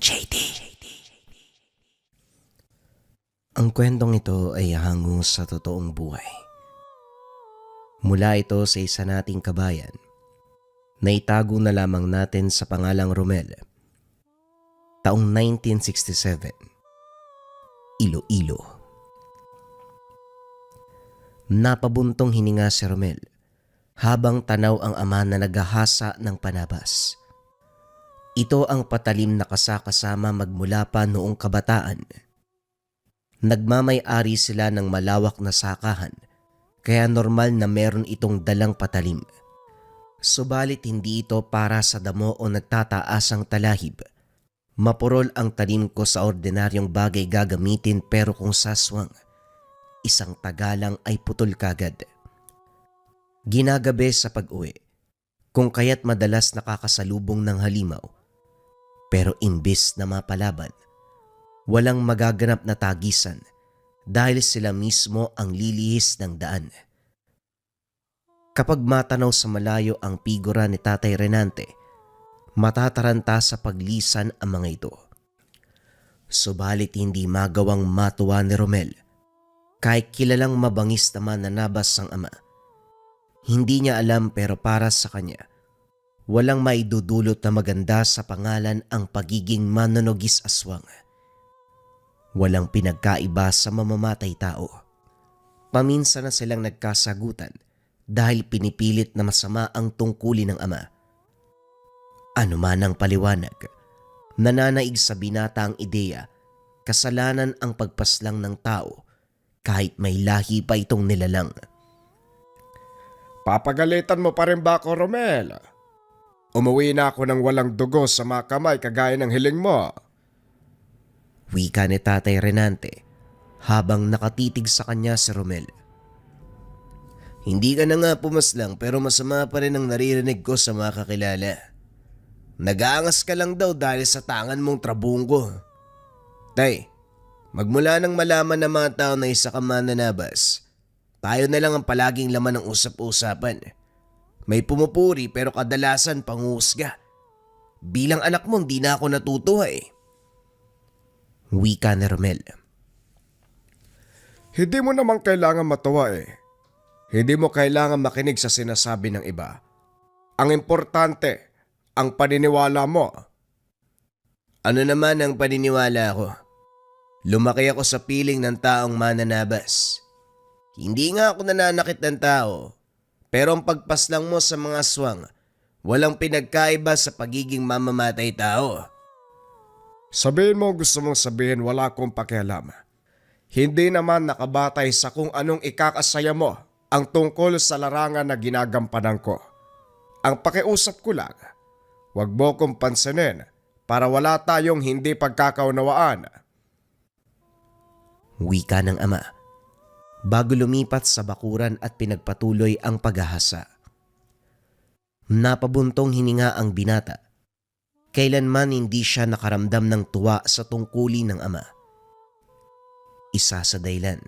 JD. Ang kwentong ito ay hango sa totoong buhay. Mula ito sa isa nating kabayan na itago na lamang natin sa pangalang Romel. Taong 1967, Iloilo. Napabuntong hininga si Romel habang tanaw ang ama na naghahasa ng panabas. Ito ang patalim na kasakasama magmula pa noong kabataan. Nagmamay-ari sila ng malawak na sakahan, kaya normal na meron itong dalang patalim. Subalit hindi ito para sa damo o nagtataasang talahib. Mapurol ang talim ko sa ordinaryong bagay gagamitin, pero kung saswang, isang tagalang ay putol kagad. Ginagabi sa pag-uwi, kung kaya't madalas nakakasalubong ng halimaw. Pero imbis na mapalaban, walang magaganap na tagisan dahil sila mismo ang lilihis ng daan. Kapag matanaw sa malayo ang figura ni Tatay Renante, matataranta sa paglisan ang mga ito. Subalit hindi magawang matuwa ni Romel kahit kilalang mabangis naman na nabas ang ama. Hindi niya alam, pero para sa kanya, walang maidudulot na maganda sa pangalan ang pagiging manonogis aswang. Walang pinagkaiba sa mamamatay tao. Paminsan na silang nagkasagutan dahil pinipilit na masama ang tungkulin ng ama. Ano man ang paliwanag, nananaig sa binata ang ideya, kasalanan ang pagpaslang ng tao kahit may lahi pa itong nilalang. Papagalitan mo pa rin ba ako, Romel? Umuwi na ako ng walang dugo sa mga kamay kagaya ng hiling mo. Wika ni Tatay Renante habang nakatitig sa kanya si Romel. Hindi ka na nga pumaslang, pero masama pa rin ang naririnig ko sa mga kakilala. Nag-aangas ka lang daw dahil sa tangan mong trabunggo. Tay, magmula nang malaman ng mga tao na isa ka mananabas, tayo na lang ang palaging laman ng usap-usapan. May pumupuri pero kadalasan panguhusga. Bilang anak mo, hindi na ako natutuwa eh. Wika ni Romel. Hindi mo naman kailangan matawa eh. Hindi mo kailangan makinig sa sinasabi ng iba. Ang importante, ang paniniwala mo. Ano naman ang paniniwala ko? Lumaki ako sa piling ng taong mananabas. Hindi nga ako nananakit ng tao, pero ang pagpaslang mo sa mga aswang, walang pinagkaiba sa pagiging mamamatay tao. Sabihin mo gusto mong sabihin, wala akong pakialam. Hindi naman nakabatay sa kung anong ikakasaya mo ang tungkol sa larangan na ginagampanan ko. Ang pakiusap ko lang, wag mo kong pansinin para wala tayong hindi pagkakaunawaan. Wika ng ama bago lumipat sa bakuran at pinagpatuloy ang paghahasa. Napabuntong hininga ang binata. Kailanman hindi siya nakaramdam ng tuwa sa tungkulin ng ama. Isa sa dahilan,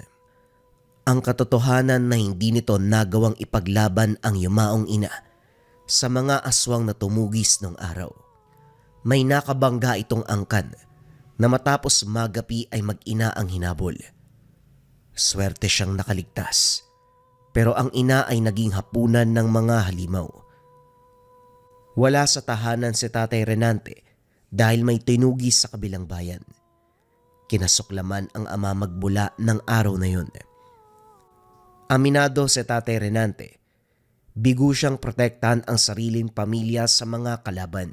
ang katotohanan na hindi nito nagawang ipaglaban ang yumaong ina sa mga aswang na tumugis nung araw. May nakabangga itong angkan na matapos magapi ay mag-ina ang hinabol. Swerte siyang nakaligtas, pero ang ina ay naging hapunan ng mga halimaw. Wala sa tahanan si Tatay Renante dahil may tinugis sa kabilang bayan. Kinasuklaman ang ama magbula ng araw na yun. Aminado si Tatay Renante, bigo siyang protektahan ang sariling pamilya sa mga kalaban.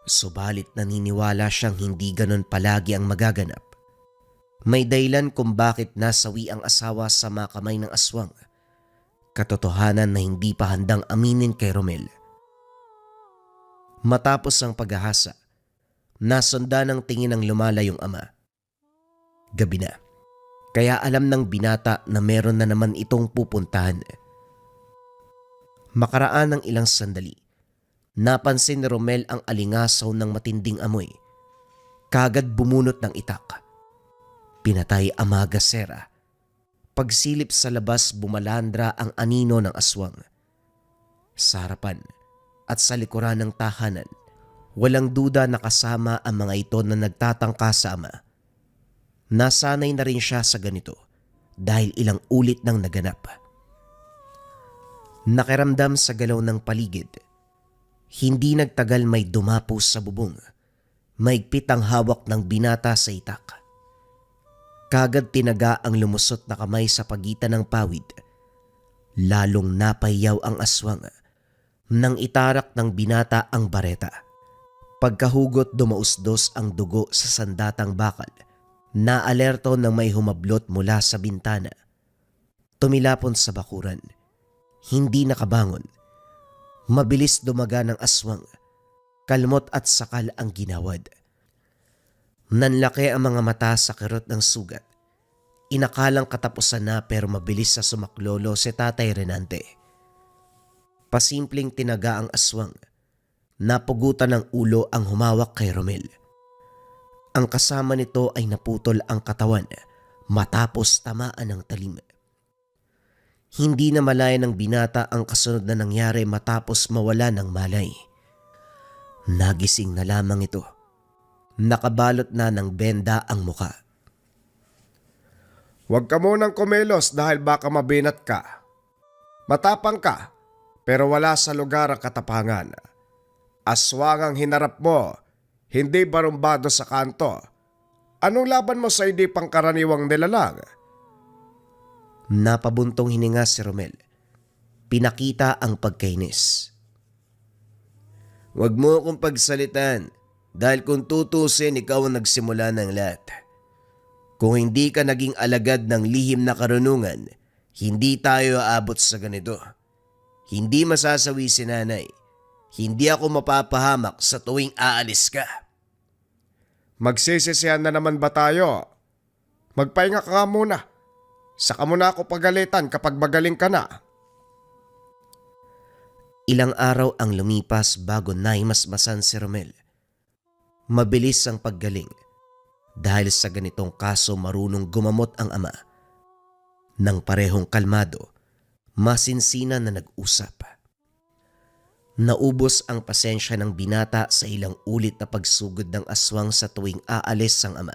Subalit naniniwala siyang hindi ganon palagi ang magaganap. May dahilan kung bakit nasawi ang asawa sa mga kamay ng aswang. Katotohanan na hindi pa handang aminin kay Romel. Matapos ang paghahasa, nasunda ng tingin ng lumalayong ama. Gabi na, kaya alam ng binata na meron na naman itong pupuntahan. Makaraan ng ilang sandali, napansin ni Romel ang alingasaw ng matinding amoy. Kagad bumunot ng itak. Pinatay ang mga gasera. Pagsilip sa labas, bumalandra ang anino ng aswang. Sa harapan at sa likuran ng tahanan, Walang duda na kasama ang mga ito na nagtatangka sa ama. Nasanay na rin siya sa ganito dahil ilang ulit nang naganap. Nakiramdam sa galaw ng paligid. Hindi nagtagal may dumapo sa bubong. Maigpit ang hawak ng binata sa itak. Kagad tinaga ang lumusot na kamay sa pagitan ng pawid. Lalong napayaw ang aswang nang itarak ng binata ang bareta. Pagkahugot dumausdos ang dugo sa sandatang bakal. Naalerto nang may humablot mula sa bintana. Tumilapon sa bakuran. Hindi nakabangon. Mabilis dumaga ng aswang. Kalmot at sakal ang ginawad. Nanlaki ang mga mata sa kirot ng sugat. Inakalang katapusan na pero mabilis sa sumaklolo si Tatay Renante. Pasimpleng tinaga ang aswang. Napugutan ng ulo ang humawak kay Romel. Ang kasama nito ay naputol ang katawan matapos tamaan ng talim. Hindi na malaya ng binata ang kasunod na nangyari matapos mawala ng malay. Nagising na lamang ito. Nakabalot na ng benda ang muka. Huwag ka munang kumilos dahil baka mabinat ka. Matapang ka, pero wala sa lugar ang katapangan. Aswang ang hinarap mo, hindi barumbado sa kanto. Anong laban mo sa hindi pangkaraniwang nilalang? Napabuntong hininga si Romel. Pinakita ang pagkainis. Huwag mo akong pagsalitan dahil kung tutusin ikaw ang nagsimula ng lahat. Kung hindi ka naging alagad ng lihim na karunungan, hindi tayo aabot sa ganito. Hindi masasawi si nanay. Hindi ako mapapahamak sa tuwing aalis ka. Magsisisihan na naman ba tayo? Magpahinga ka nga muna. Saka mo na ako pagalitan kapag magaling ka na. Ilang araw ang lumipas bago naimasmasan si Romel. Mabilis ang paggaling. Dahil sa ganitong kaso marunong gumamot ang ama. Nang parehong kalmado, masinsinan na nag-usap. Naubos ang pasensya ng binata sa ilang ulit na pagsugod ng aswang sa tuwing aalis ang ama.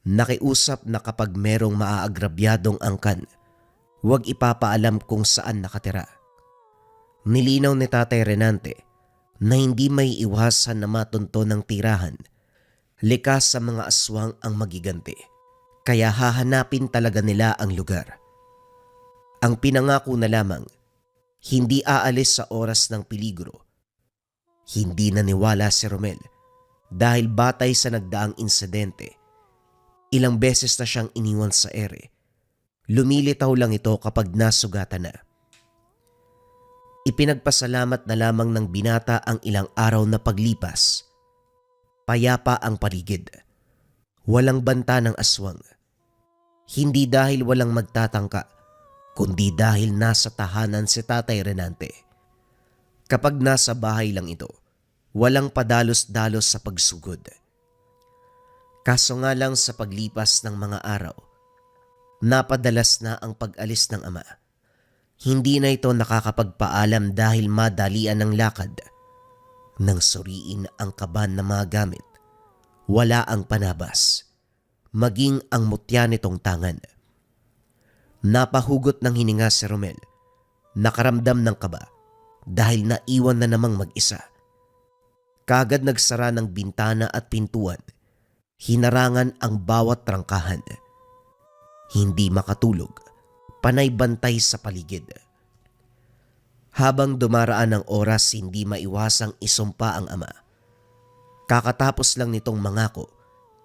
Nakiusap na kapag merong maaagrabyadong angkan, huwag ipapaalam kung saan nakatira. Nilinaw ni Tatay Renante na hindi may iwasan na matunto ng tirahan. Likas sa mga aswang ang magiganti, kaya hahanapin talaga nila ang lugar. Ang pinangako na lamang, hindi aalis sa oras ng peligro. Hindi naniwala si Romel dahil batay sa nagdaang insidente, ilang beses na siyang iniwan sa ere. Lumilitaw lang ito kapag nasugatan na. Ipinagpasalamat na lamang ng binata ang ilang araw na paglipas. Payapa ang paligid. Walang banta ng aswang. Hindi dahil walang magtatangka, kundi dahil nasa tahanan si Tatay Renante. Kapag nasa bahay lang ito, walang padalos-dalos sa pagsugod. Kaso nga lang sa paglipas ng mga araw, napadalas na ang pag-alis ng ama. Hindi na ito nakakapagpaalam dahil madalian ng lakad. Nang suriin ang kaban na mga gamit, wala ang panabas, maging ang mutya nitong tangan. Napahugot ng hininga si Romel, nakaramdam ng kaba dahil naiwan na namang mag-isa. Kagad nagsara ng bintana at pintuan, hinarangan ang bawat trangkahan. Hindi makatulog, panay bantay sa paligid. Habang dumaraan ang oras, hindi maiwasang isumpa ang ama. Kakatapos lang nitong mangako,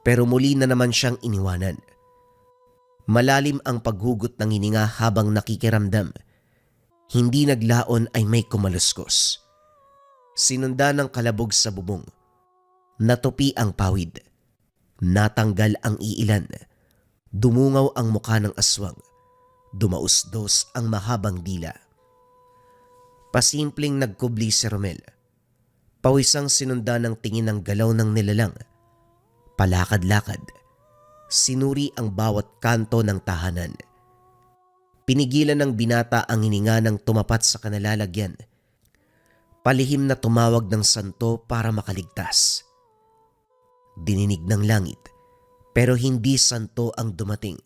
pero muli na naman siyang iniwanan. Malalim ang paghugot ng hininga habang nakikiramdam. Hindi naglaon ay may kumaluskos. Sinunda ng kalabog sa bubong. Natupi ang pawid. Natanggal ang iilan. Dumungaw ang mukha ng aswang. Dumausdos ang mahabang dila. Pasimpleng nagkubli si Romel. Pawisang sinunda ng tingin ng galaw ng nilalang. Palakad-lakad. Sinuri ang bawat kanto ng tahanan. Pinigilan ng binata ang hininga ng tumapat sa kanalalagyan. Palihim na tumawag ng santo para makaligtas. Dininig ng langit, pero hindi santo ang dumating,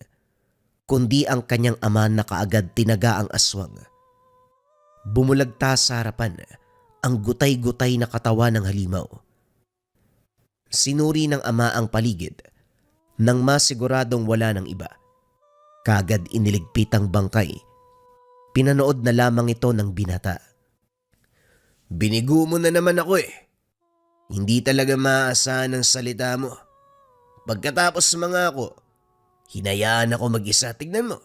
kundi ang kanyang ama na kaagad tinaga ang aswang. Bumulagta sa harapan ang gutay-gutay na katawan ng halimaw. Sinuri ng ama ang paligid nang masiguradong wala ng iba. Kaagad iniligpit ang bangkay. Pinanood na lamang ito ng binata. "Binigo mo na naman ako eh. Hindi talaga maaasahan ang salita mo. Pagkatapos mga ako, hinayaan ako mag-isa. Tignan mo.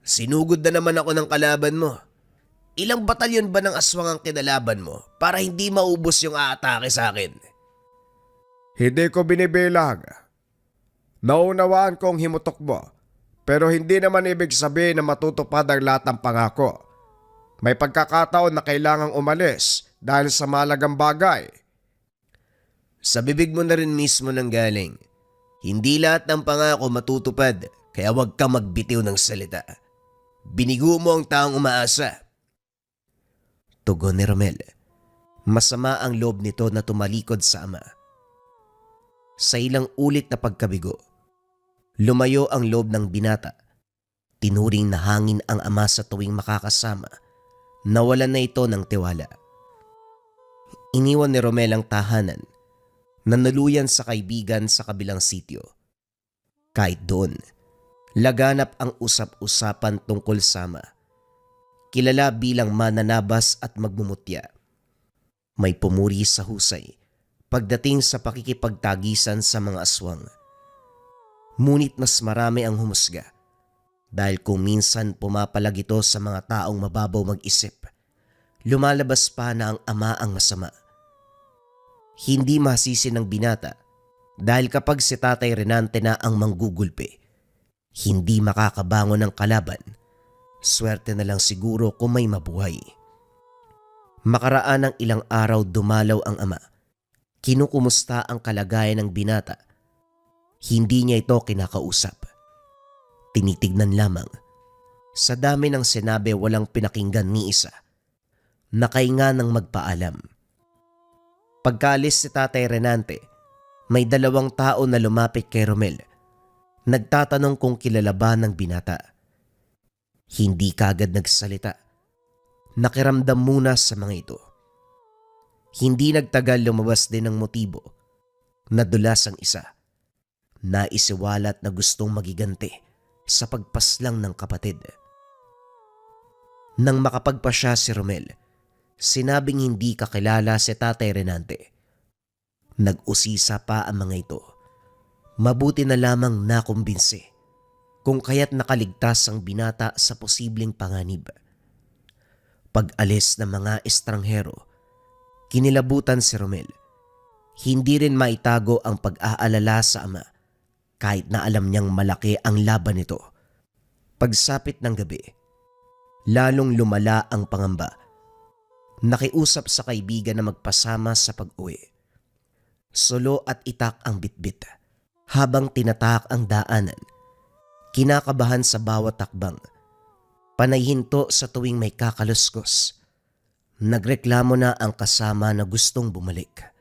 Sinugod na naman ako ng kalaban mo. Ilang batalyon ba ng aswang ang kinalaban mo para hindi maubos yung aatake sa akin?" Hindi ko binibilang. Naunawaan kong himutok mo, pero hindi naman ibig sabihin na matutupad ang lahat ng pangako. May pagkakataon na kailangang umalis dahil sa malagang bagay. Sa bibig mo na rin mismo nang galing. Hindi lahat ng pangako matutupad, kaya huwag kang magbitiw ng salita. Binigo mo ang taong umaasa. Tugon ni Romel. Masama ang loob nito na tumalikod sa ama. Sa ilang ulit na pagkabigo, lumayo ang loob ng binata. Tinuring na hangin ang ama sa tuwing makakasama. Nawalan na ito ng tiwala. Iniwan ni Romel ang tahanan, nanuluyan sa kaibigan sa kabilang sityo. Kahit doon, laganap ang usap-usapan tungkol sa ama. Kilala bilang mananabas at magmumutya. May pumuri sa husay pagdating sa pakikipagtagisan sa mga aswang. Ngunit mas marami ang humusga dahil kung minsan pumapalag ito sa mga taong mababaw mag-isip, lumalabas pa na ang ama ang masama. Hindi masisi ng binata dahil kapag si Tatay Renante na ang manggugulpe, hindi makakabangon ng kalaban. Swerte na lang siguro kung may mabuhay. Makaraan ng ilang araw dumalaw ang ama. Kinukumusta ang kalagayan ng binata. Hindi niya ito kinakausap. Tinitignan lamang. Sa dami ng sinabi walang pinakinggan ni isa. Nakahinga ng magpaalam. Pagkaalis si Tatay Renante, may 2 tao na lumapit kay Romel. Nagtatanong kung kilala ba ng binata. Hindi kaagad nagsalita. Nakiramdam muna sa mga ito. Hindi nagtagal lumabas din ng motibo. Nadulas ang isa. Naisiwalat na gustong magiganti sa pagpaslang ng kapatid. Nang makapagpasya si Romel, sinabing hindi kakilala si Tatay Renante. Nag-usisa pa ang mga ito. Mabuti na lamang nakumbinsi kung kaya't nakaligtas ang binata sa posibleng panganib. Pag-alis ng mga estranghero, kinilabutan si Romel. Hindi rin maitago ang pag-aalala sa ama kahit na alam niyang malaki ang laban nito. Pagsapit ng gabi, lalong lumala ang pangamba. Nakiusap sa kaibigan na magpasama sa pag-uwi. Solo at itak ang bitbit habang tinatak ang daanan. Kinakabahan sa bawat takbang. Panay hinto sa tuwing may kakaluskos. Nagreklamo na ang kasama na gustong bumalik.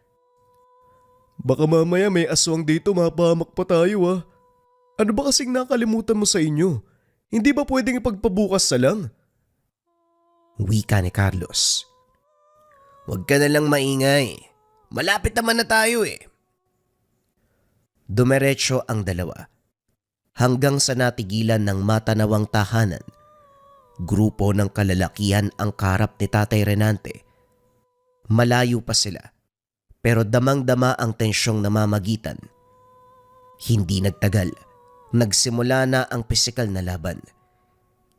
Baka mamaya may aswang dito, mapahamak pa tayo ah. Ano ba kasing nakalimutan mo sa inyo? Hindi ba pwedeng ipagpabukas sa lang? Wika ni Carlos. Huwag ka na lang maingay. Malapit naman na tayo eh. Dumiretso ang dalawa. Hanggang sa natigilan ng matanawang tahanan. Grupo ng kalalakihan ang karap ni Tatay Renante. Malayo pa sila, pero damang-dama ang tensyong namamagitan. Hindi nagtagal, nagsimula na ang pisikal na laban.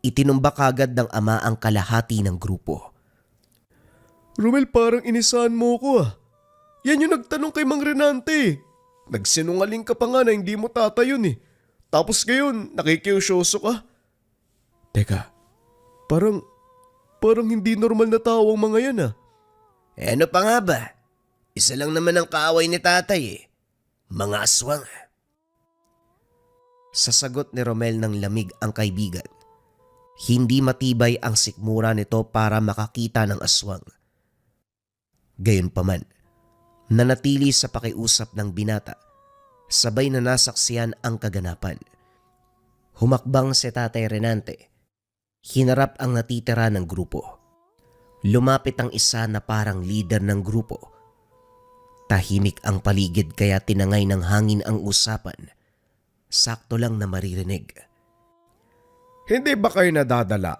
Itinumbak agad ng ama ang kalahati ng grupo. Romel, parang inisahan mo ko ah. Yan yung nagtanong kay Mang Renante. Nagsinungaling ka pa nga na hindi mo tatayon eh. Tapos ngayon, nakikiusyoso ka. Teka, parang hindi normal na tao ang mga yan ah. Eh ano pa nga ba? Isa lang naman ang kaaway ni tatay eh. Mga aswang. Sa sagot ni Romel ng lamig ang kaibigan. Hindi matibay ang sikmura nito para makakita ng aswang. Gayunpaman, nanatili sa pakiusap ng binata, sabay na nasaksiyan ang kaganapan. Humakbang si Tatay Renante. Hinarap ang natitira ng grupo. Lumapit ang isa na parang leader ng grupo. Tahimik ang paligid kaya tinangay ng hangin ang usapan. Sakto lang na maririnig. Hindi ba kayo nadadala?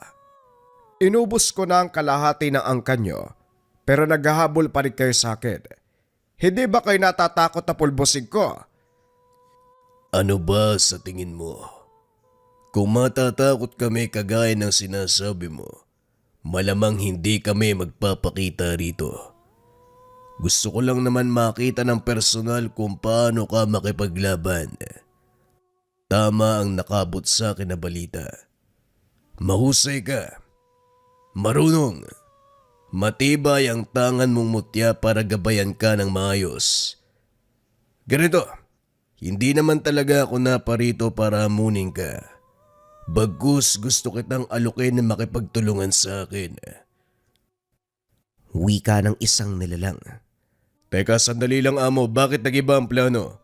Inubos ko na ang kalahati ng angkan nyo, pero naghahabol pa rin kayo sa akin. Hindi ba kayo natatakot na pulbusin ko? Ano ba sa tingin mo? Kung matatakot kami kagaya ng sinasabi mo, malamang hindi kami magpapakita rito. Gusto ko lang naman makita ng personal kung paano ka makipaglaban. Tama ang nakabot sa akin na balita. Mahusay ka. Marunong. Matibay ang tangan mong mutya para gabayan ka ng maayos. Ganito, hindi naman talaga ako naparito para hamunin ka. Bagkus gusto kitang alukin na makipagtulungan sa akin. Wika ng isang nilalang. Teka, sandali lang amo, bakit nag-iba ang plano?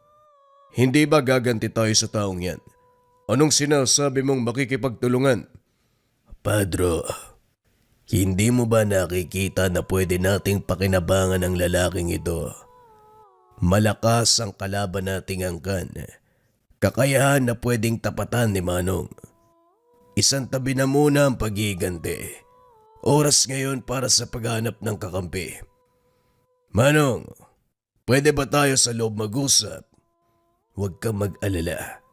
Hindi ba gaganti tayo sa taong yan? Anong sinasabi mong makikipagtulungan? Padro, hindi mo ba nakikita na pwede nating pakinabangan ang lalaking ito? Malakas ang kalaban nating angkan. Kakayahan na pwedeng tapatan ni Manong. Isang tabi na muna ang paghiganti. Oras ngayon para sa paghanap ng kakampi. Manong, pwede ba tayo sa loob mag-usap? Huwag kang mag-alala.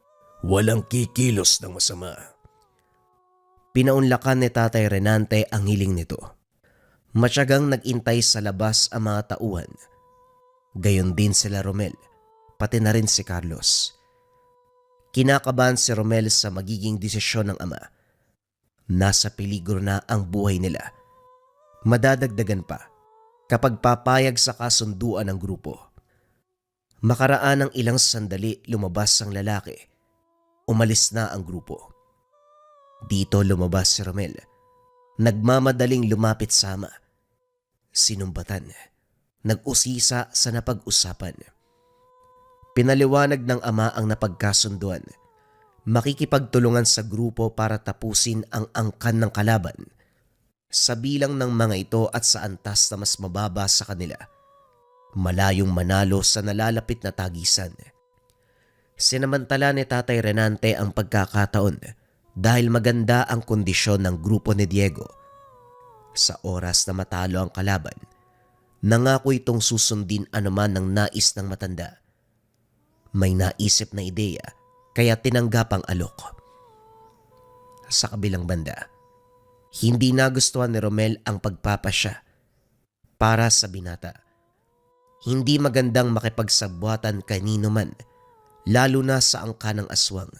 Walang kikilos ng masama. Pinaunlakan ni Tatay Renante ang hiling nito. Matyagang nag-intay sa labas ang mga tauhan. Gayon din sila Romel, pati na rin si Carlos. Kinakabahan si Romel sa magiging desisyon ng ama. Nasa peligro na ang buhay nila. Madadagdagan pa kapag papayag sa kasunduan ng grupo. Makaraan ng ilang sandali lumabas ang lalaki. Umalis na ang grupo. Dito lumabas si Romel. Nagmamadaling lumapit sa ama. Sinumbatan. Nag-usisa sa napag-usapan. Pinaliwanag ng ama ang napagkasunduan. Makikipagtulungan sa grupo para tapusin ang angkan ng kalaban. Sa bilang ng mga ito at sa antas na mas mababa sa kanila. Malayong manalo sa nalalapit na tagisan. Sinamantala ni Tatay Renante ang pagkakataon dahil maganda ang kondisyon ng grupo ni Diego. Sa oras na matalo ang kalaban, nangako itong susundin anuman ng nais ng matanda. May naisip na ideya kaya tinanggap ang alok. Sa kabilang banda, hindi nagustuhan ni Romel ang pagpapasya para sa binata. Hindi magandang makipagsabwatan kanino man, lalo na sa angka ng aswang.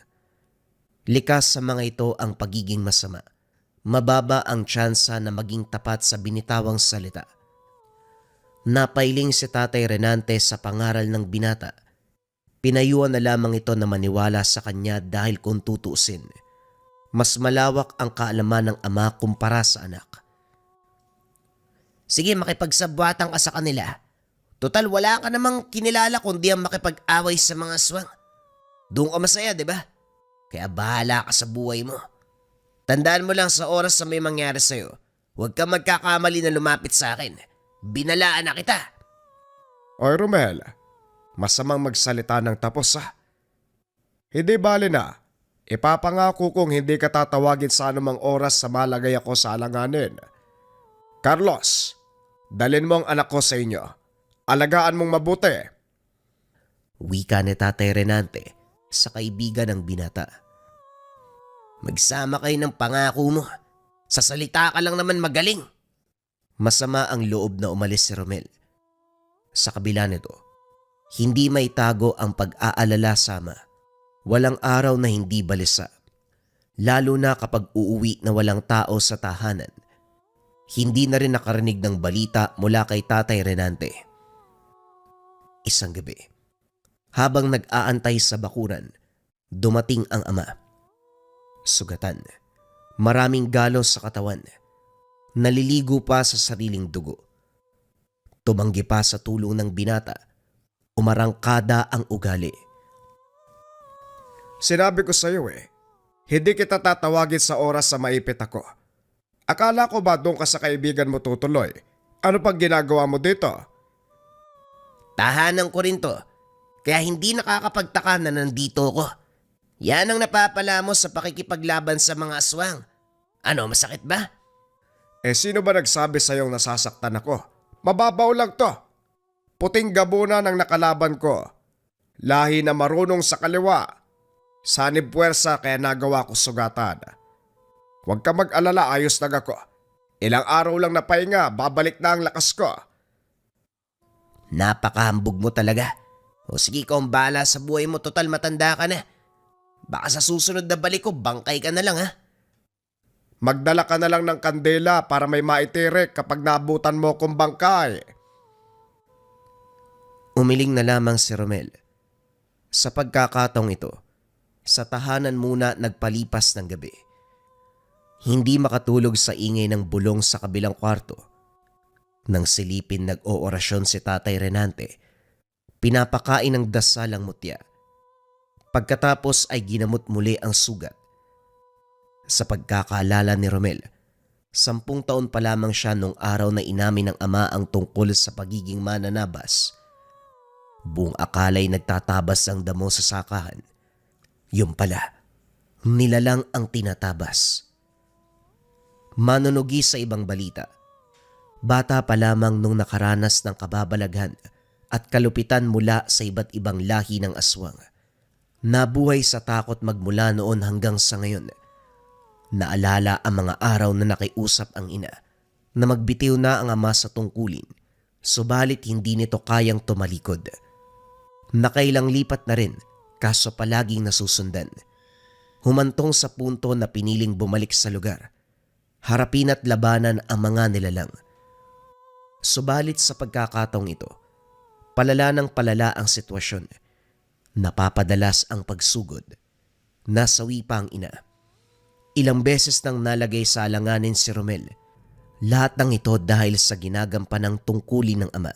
Likas sa mga ito ang pagiging masama. Mababa ang tsansa na maging tapat sa binitawang salita. Napailing si Tatay Renante sa pangaral ng binata. Pinayuan na lamang ito na maniwala sa kanya dahil kung tutuusin, mas malawak ang kaalaman ng ama kumpara sa anak. Sige, makipagsabwatan ka sa kanila. Total, wala ka namang kinilala kundi ang makipag-away sa mga aswang. Doon ka masaya, di ba? Kaya bahala ka sa buhay mo. Tandaan mo lang sa oras na may mangyari sa'yo, huwag kang magkakamali na lumapit sa akin. Binalaan na kita. Oy Romel, masamang magsalita ng tapos Hindi bali na. Ipapangako kong hindi ka tatawagin sa anumang oras sa malagay ako sa alanganin. Carlos, dalin mo ang anak ko sa inyo. Alagaan mong mabuti. Wika ni Tatay Renante sa kaibigan ng binata. Magsama kayo ng pangako mo. Sa salita ka lang naman magaling. Masama ang loob na umalis si Romel. Sa kabila nito, hindi may tago ang pag-aalala sama. Walang araw na hindi balisa. Lalo na kapag uuwi na walang tao sa tahanan. Hindi na rin nakarinig ng balita mula kay Tatay Renante. Isang gabi, habang nag-aantay sa bakuran, dumating ang ama. Sugatan, maraming galos sa katawan, naliligo pa sa sariling dugo. Tumanggi pa sa tulong ng binata. Umarangkada ang ugali. Sinabi ko sa iyo hindi kita tatawagin sa oras sa maipit ako. Akala ko ba doon ka sa kaibigan mo tutuloy? Ano pang ginagawa mo dito? Tahanan ko rin to. Kaya hindi nakakapagtaka na nandito ko. Yan ang napapala mo sa pakikipaglaban sa mga aswang. Ano, masakit ba? Sino ba nagsabi sa iyong nasasaktan ako? Mababaw lang to. Puting gabunan ang nakalaban ko. Lahi na marunong sa kaliwa. Sanib puwersa kaya nagawa ko sugatan. Huwag ka mag-alala, ayos na ako. Ilang araw lang na pahinga, babalik na ang lakas ko. Napakahambog mo talaga. O sige, ikaw ang bahala sa buhay mo, total matanda ka na. Baka sa susunod na balik ko, bangkay ka na lang ha. Magdala ka na lang ng kandela para may maitirik kapag naabutan mo kong bangkay. Umiling na lamang si Romel. Sa pagkakataong ito, sa tahanan muna nagpalipas ng gabi. Hindi makatulog sa ingay ng bulong sa kabilang kwarto. Nang silipin nag-oorasyon si Tatay Renante, pinapakain ng dasal ang mutya. Pagkatapos ay ginamot muli ang sugat. Sa pagkakaalala ni Romel, 10 taon pa lamang siya nung araw na inamin ng ama ang tungkol sa pagiging mananabas. Buong akala'y nagtatabas ang damo sa sakahan. Yung pala, nilalang ang tinatabas. Manunugi sa ibang balita. Bata pa lamang nung nakaranas ng kababalaghan at kalupitan mula sa iba't ibang lahi ng aswang. Nabuhay sa takot magmula noon hanggang sa ngayon. Naalala ang mga araw na nakiusap ang ina na magbitiw na ang ama sa tungkulin, subalit hindi nito kayang tumalikod. Nakailang lipat na rin, kaso palaging nasusundan. Humantong sa punto na piniling bumalik sa lugar. Harapin at labanan ang mga nilalang. Subalit sa pagkakataong ito, palala ng palala ang sitwasyon. Napapadalas ang pagsugod. Nasawi pa ang ina. Ilang beses nang nalagay sa alanganin si Romel. Lahat ng ito dahil sa ginagampanang tungkulin ng ama.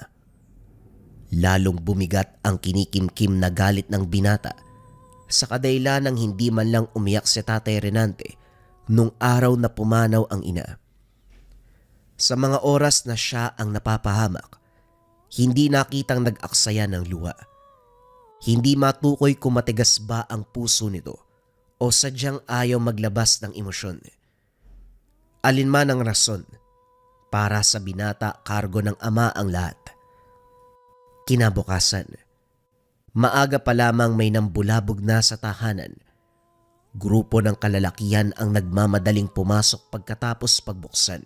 Lalong bumigat ang kinikimkim na galit ng binata sa kadahilan ng hindi man lang umiyak si Tatay Renante nung araw na pumanaw ang ina. Sa mga oras na siya ang napapahamak, hindi nakitang nag-aksaya ng luha. Hindi matukoy kung matigas ba ang puso nito o sadyang ayaw maglabas ng emosyon. Alinman ang rason, para sa binata kargo ng ama ang lahat. Kinabukasan, maaga pa lamang may nambulabog na sa tahanan. Grupo ng kalalakihan ang nagmamadaling pumasok pagkatapos pagbuksan.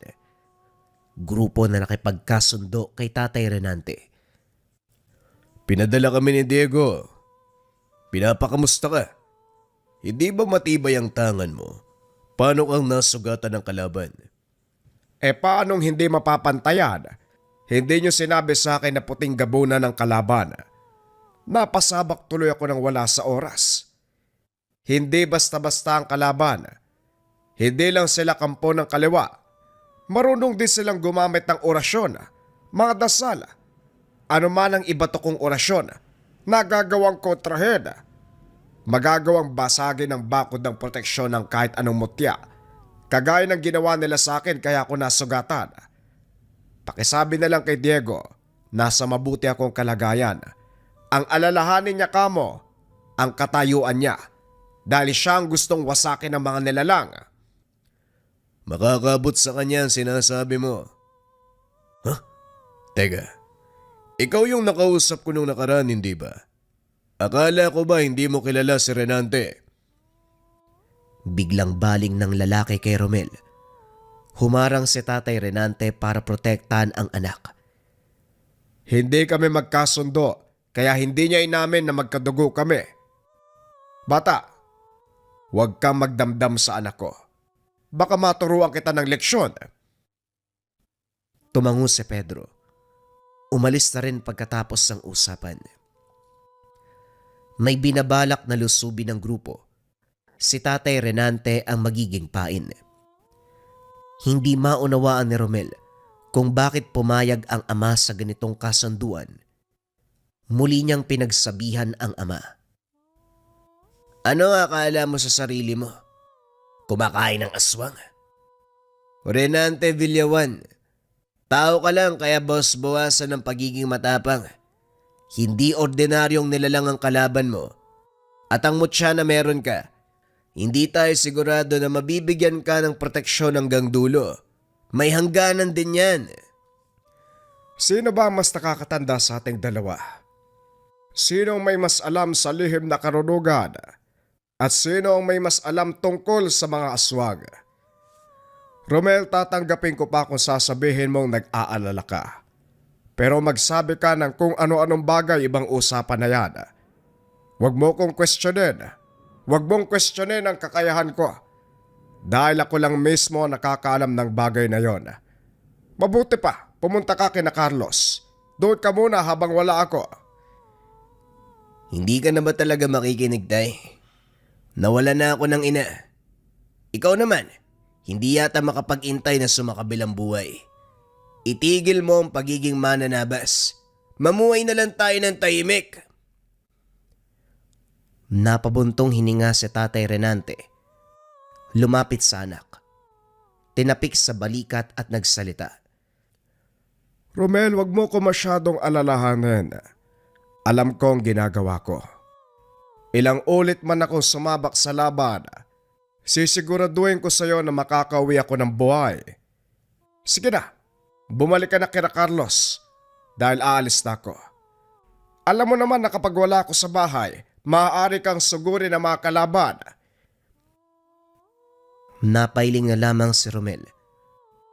Grupo na nakipagkasundo kay Tatay Renante. Pinadala kami ni Diego. Pinapakamusta ka? Hindi ba matibay ang tangan mo? Paano kang nasugatan ng kalaban? Paanong hindi mapapantayan? Hindi nyo sinabi sa akin na puting gabunan ng kalaban. Napasabak tuloy ako ng wala sa oras. Hindi basta-basta ang kalaban. Hindi lang sila kampo ng kaliwa. Marunong din silang gumamit ng orasyon, mga dasal. Ano man ang iba to kong orasyon, nagagawang kontrahen. Magagawang basagin ng bakod ng proteksyon ng kahit anong mutya. Kagaya ng ginawa nila sa akin kaya ako nasugatan. Pakisabi na lang kay Diego, nasa mabuti akong kalagayan. Ang alalahanin niya kamo, ang katayuan niya. Dahil siya ang gustong wasakin ng mga nilalang. Makakabot sa kanya ang sinasabi mo. Teka, ikaw yung nakausap ko nung nakaraan, hindi ba? Akala ko ba hindi mo kilala si Renante? Biglang baling ng lalaki kay Romel. Humarang si Tatay Renante para protektahan ang anak. Hindi kami magkasundo, kaya hindi niya inamin na magkadugo kami. Bata, huwag kang magdamdam sa anak ko. Baka maturuan kita ng leksyon. Tumango si Pedro. Umalis na rin pagkatapos ng usapan. May binabalak na lusubin ng grupo. Si Tatay Renante ang magiging pain. Hindi maunawaan ni Romel kung bakit pumayag ang ama sa ganitong kasunduan, muli niyang pinagsabihan ang ama. Ano akala mo sa sarili mo? Kumakain ng aswang? Renante Villawan, tao ka lang kaya bawas-bawasan ng pagiging matapang. Hindi ordinaryong nilalang ang kalaban mo. At ang mutya na meron ka, hindi tayo sigurado na mabibigyan ka ng proteksyon hanggang dulo. May hangganan din yan. Sino ba ang mas nakakatanda sa ating dalawa? Sino ang may mas alam sa lihim na karunungan? At sino ang may mas alam tungkol sa mga aswang? Romel, tatanggapin ko pa kung sasabihin mong nag-aalala ka. Pero magsabi ka ng kung ano-anong bagay ibang usapan na yan. Huwag mo kong questionin. Huwag mong questionin ang kakayahan ko. Dahil ako lang mismo nakakaalam ng bagay na yon. Mabuti pa, pumunta ka kina Carlos. Doon ka muna habang wala ako. Hindi ka na ba talaga makikinig, Tay? Nawala na ako ng ina. Ikaw naman, hindi yata makapag-intay na sumakabilang buhay. Itigil mo ang pagiging mananabas. Mamuhay na lang tayo ng tahimik. Napabuntong hininga si Tatay Renante. Lumapit sa anak. Tinapik sa balikat at nagsalita. Romel, wag mo ko masyadong alalahanin. Alam ko ang ginagawa ko. Ilang ulit man akong sumabak sa laban, sisiguraduhin ko sa iyo na makakauwi ako ng buhay. Sige na, bumalik ka na kina Carlos dahil aalis na ako. Alam mo naman na kapag wala ako sa bahay, maaari kang sugurin ang mga kalaban. Napailing na lamang si Romel.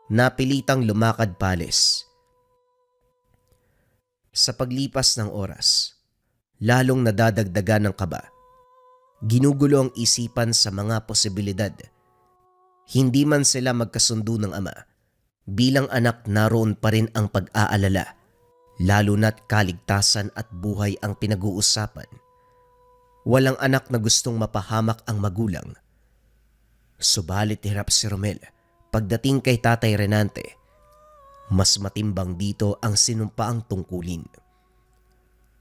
Napilitang lumakad palis. Sa paglipas ng oras, lalong nadadagdagan ng kaba. Ginugulo ang isipan sa mga posibilidad. Hindi man sila magkasundo ng ama. Bilang anak, naroon pa rin ang pag-aalala, lalo na't kaligtasan at buhay ang pinag-uusapan. Walang anak na gustong mapahamak ang magulang. Subalit hirap si Romel pagdating kay Tatay Renante. Mas matimbang dito ang sinumpaang tungkulin.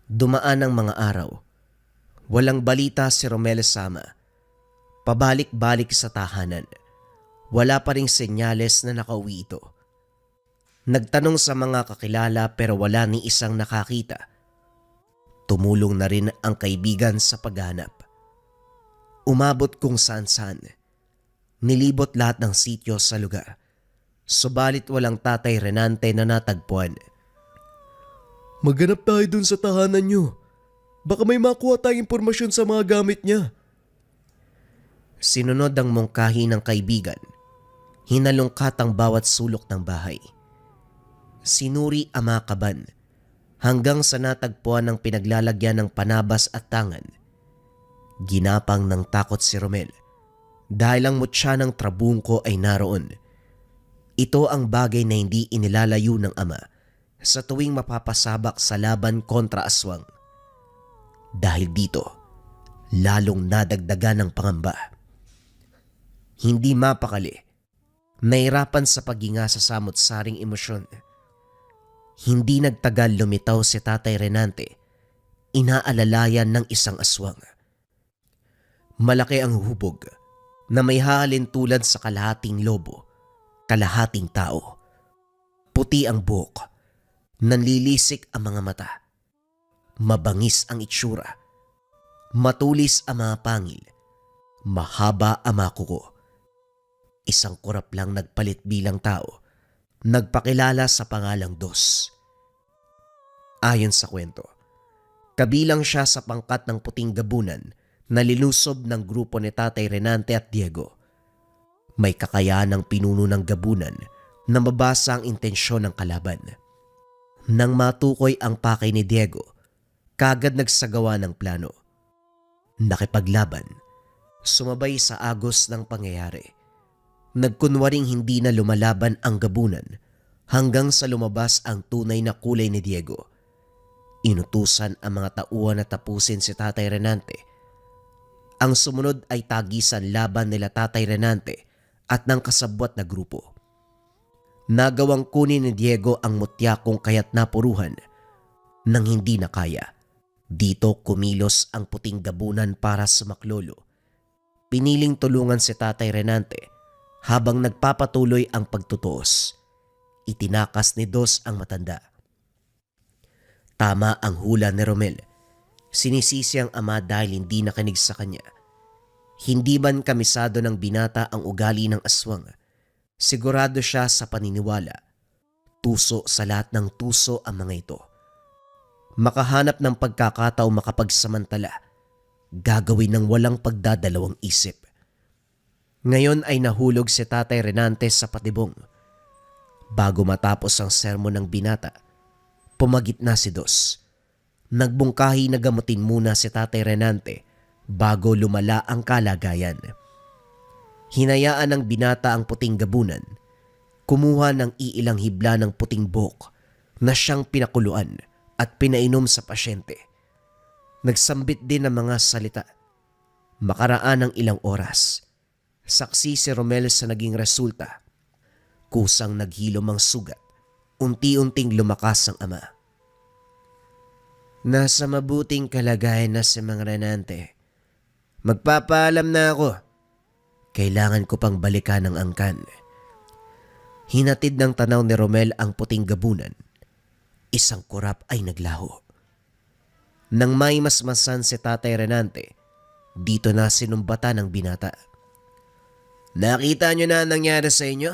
Dumaan ang mga araw. Walang balita si Romel Sama. Pabalik-balik sa tahanan. Wala pa ring senyales na nakauwi ito. Nagtanong sa mga kakilala pero wala ni isang nakakita. Tumulong na rin ang kaibigan sa paghanap. Umabot kung saan-saan. Nilibot lahat ng sityo sa lugar. Subalit walang Tatay Renante na natagpuan. Maghanap tayo dun sa tahanan nyo. Baka may makuha tayong impormasyon sa mga gamit niya. Sinunod ang mungkahi ng kaibigan. Hinalungkat ang bawat sulok ng bahay. Sinuri ang mga kaban hanggang sa natagpuan ng pinaglalagyan ng panabas at tangan. Ginapang ng takot si Romel dahil ang mutya ng trabungko ay naroon. Ito ang bagay na hindi inilalayo ng ama sa tuwing mapapasabak sa laban kontra aswang. Dahil dito, lalong nadagdagan ng pangamba. Hindi mapakali, nahirapan sa paghinga sa samot-saring emosyon. Hindi nagtagal lumitaw si Tatay Renante, inaalalayan ng isang aswang. Malaki ang hubog na may halin tulad sa kalahating lobo, kalahating tao. Puti ang buhok, nanlilisik ang mga mata. Mabangis ang itsura, matulis ang mga pangil, mahaba ang mga kuko. Isang kurap lang nagpalit bilang tao, nagpakilala sa pangalang Dos. Ayon sa kwento, kabilang siya sa pangkat ng puting gabunan na lilusob ng grupo ni Tatay Renante at Diego. May kakayahan ng pinuno ng gabunan na mabasa ang intensyon ng kalaban. Nang matukoy ang pakay ni Diego, kagad nagsagawa ng plano. Nakipaglaban, sumabay sa agos ng pangyayari. Nagkunwaring hindi na lumalaban ang gabunan hanggang sa lumabas ang tunay na kulay ni Diego. Inutusan ang mga tauhan na tapusin si Tatay Renante. Ang sumunod ay tagisan laban nila Tatay Renante at ng kasabwat na grupo. Nagawang kunin ni Diego ang mutya kung kaya't napuruhan. Nang hindi na kaya, dito kumilos ang puting gabunan para sumaklolo. Piniling tulungan si Tatay Renante habang nagpapatuloy ang pagtutuos. Itinakas ni Dos ang matanda. Tama ang hula ni Romel. Sinisisi ang ama dahil hindi nakinig sa kanya. Hindi man kamisado ng binata ang ugali ng aswang. Sigurado siya sa paniniwala. Tuso sa lahat ng tuso ang mga ito. Makahanap ng pagkakataong makapagsamantala. Gagawin ng walang pagdadalawang isip. Ngayon ay nahulog si Tatay Renante sa patibong. Bago matapos ang sermon ng binata, pumagit na si Dos. Nagbungkahi na gamutin muna si Tatay Renante bago lumala ang kalagayan. Hinayaan ng binata ang puting gabunan. Kumuha ng iilang hibla ng puting buhok na siyang pinakuluan at pinainom sa pasyente. Nagsambit din ng mga salita. Makaraan ng ilang oras, saksi si Romel sa naging resulta. Kusang naghilom ang sugat. Unti-unting lumakas ang ama. Nasa mabuting kalagayan na si Mang Renante. Magpapaalam na ako. Kailangan ko pang balikan ang angkan. Hinatid ng tanaw ni Romel ang puting gabunan. Isang kurap ay naglaho. Nang may masmasan si Tatay Renante, dito na sinumbatan ng binata. Nakita nyo na ang nangyari sa inyo?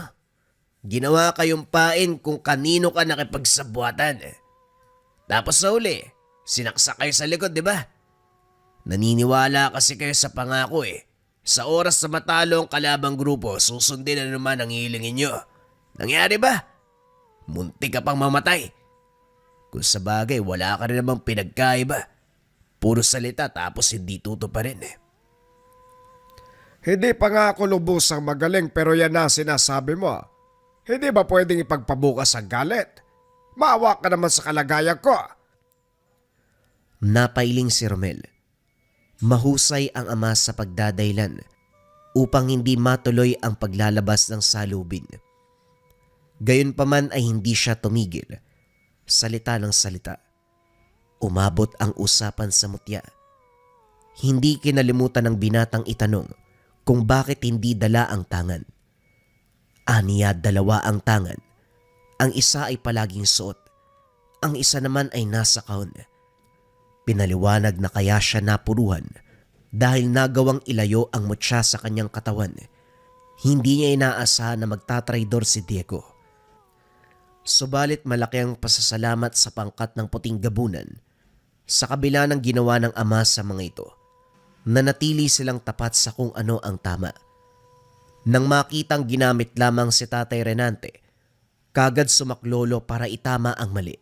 Ginawa kayong pain kung kanino ka nakipagsabuatan. Tapos sa uli, sinaksak kayo sa likod, di ba? Naniniwala kasi kayo sa pangako eh. Sa oras na matalo ang kalabang grupo, susundin na naman ang hilingin nyo. Nangyari ba? Munti ka pang mamatay. Kung sa bagay, wala ka rin namang pinagkaiba. Puro salita tapos hindi tuto pa rin eh. Hindi pa nga ako lubusang magaling pero yan na sinasabi mo. Hindi ba pwedeng ipagpabukas ang galit? Maawa ka naman sa kalagayan ko. Napailing si Romel. Mahusay ang ama sa pagdadailan upang hindi matuloy ang paglalabas ng salubin. Gayunpaman ay hindi siya tumigil. Salita ng salita. Umabot ang usapan sa mutya. Hindi kinalimutan ng binatang itanong kung bakit hindi dala ang tangan. Aniya, dalawa ang tangan. Ang isa ay palaging suot. Ang isa naman ay nasa kahon. Pinaliwanag na kaya siya napuruhan dahil nagawang ilayo ang mutya sa kanyang katawan. Hindi niya inaasahan na magtatraidor si Diego. Subalit malaki ang pasasalamat sa pangkat ng puting gabunan sa kabila ng ginawa ng ama sa mga ito. Nanatili silang tapat sa kung ano ang tama. Nang makitang ginamit lamang si Tatay Renante, kagad sumaklolo para itama ang mali.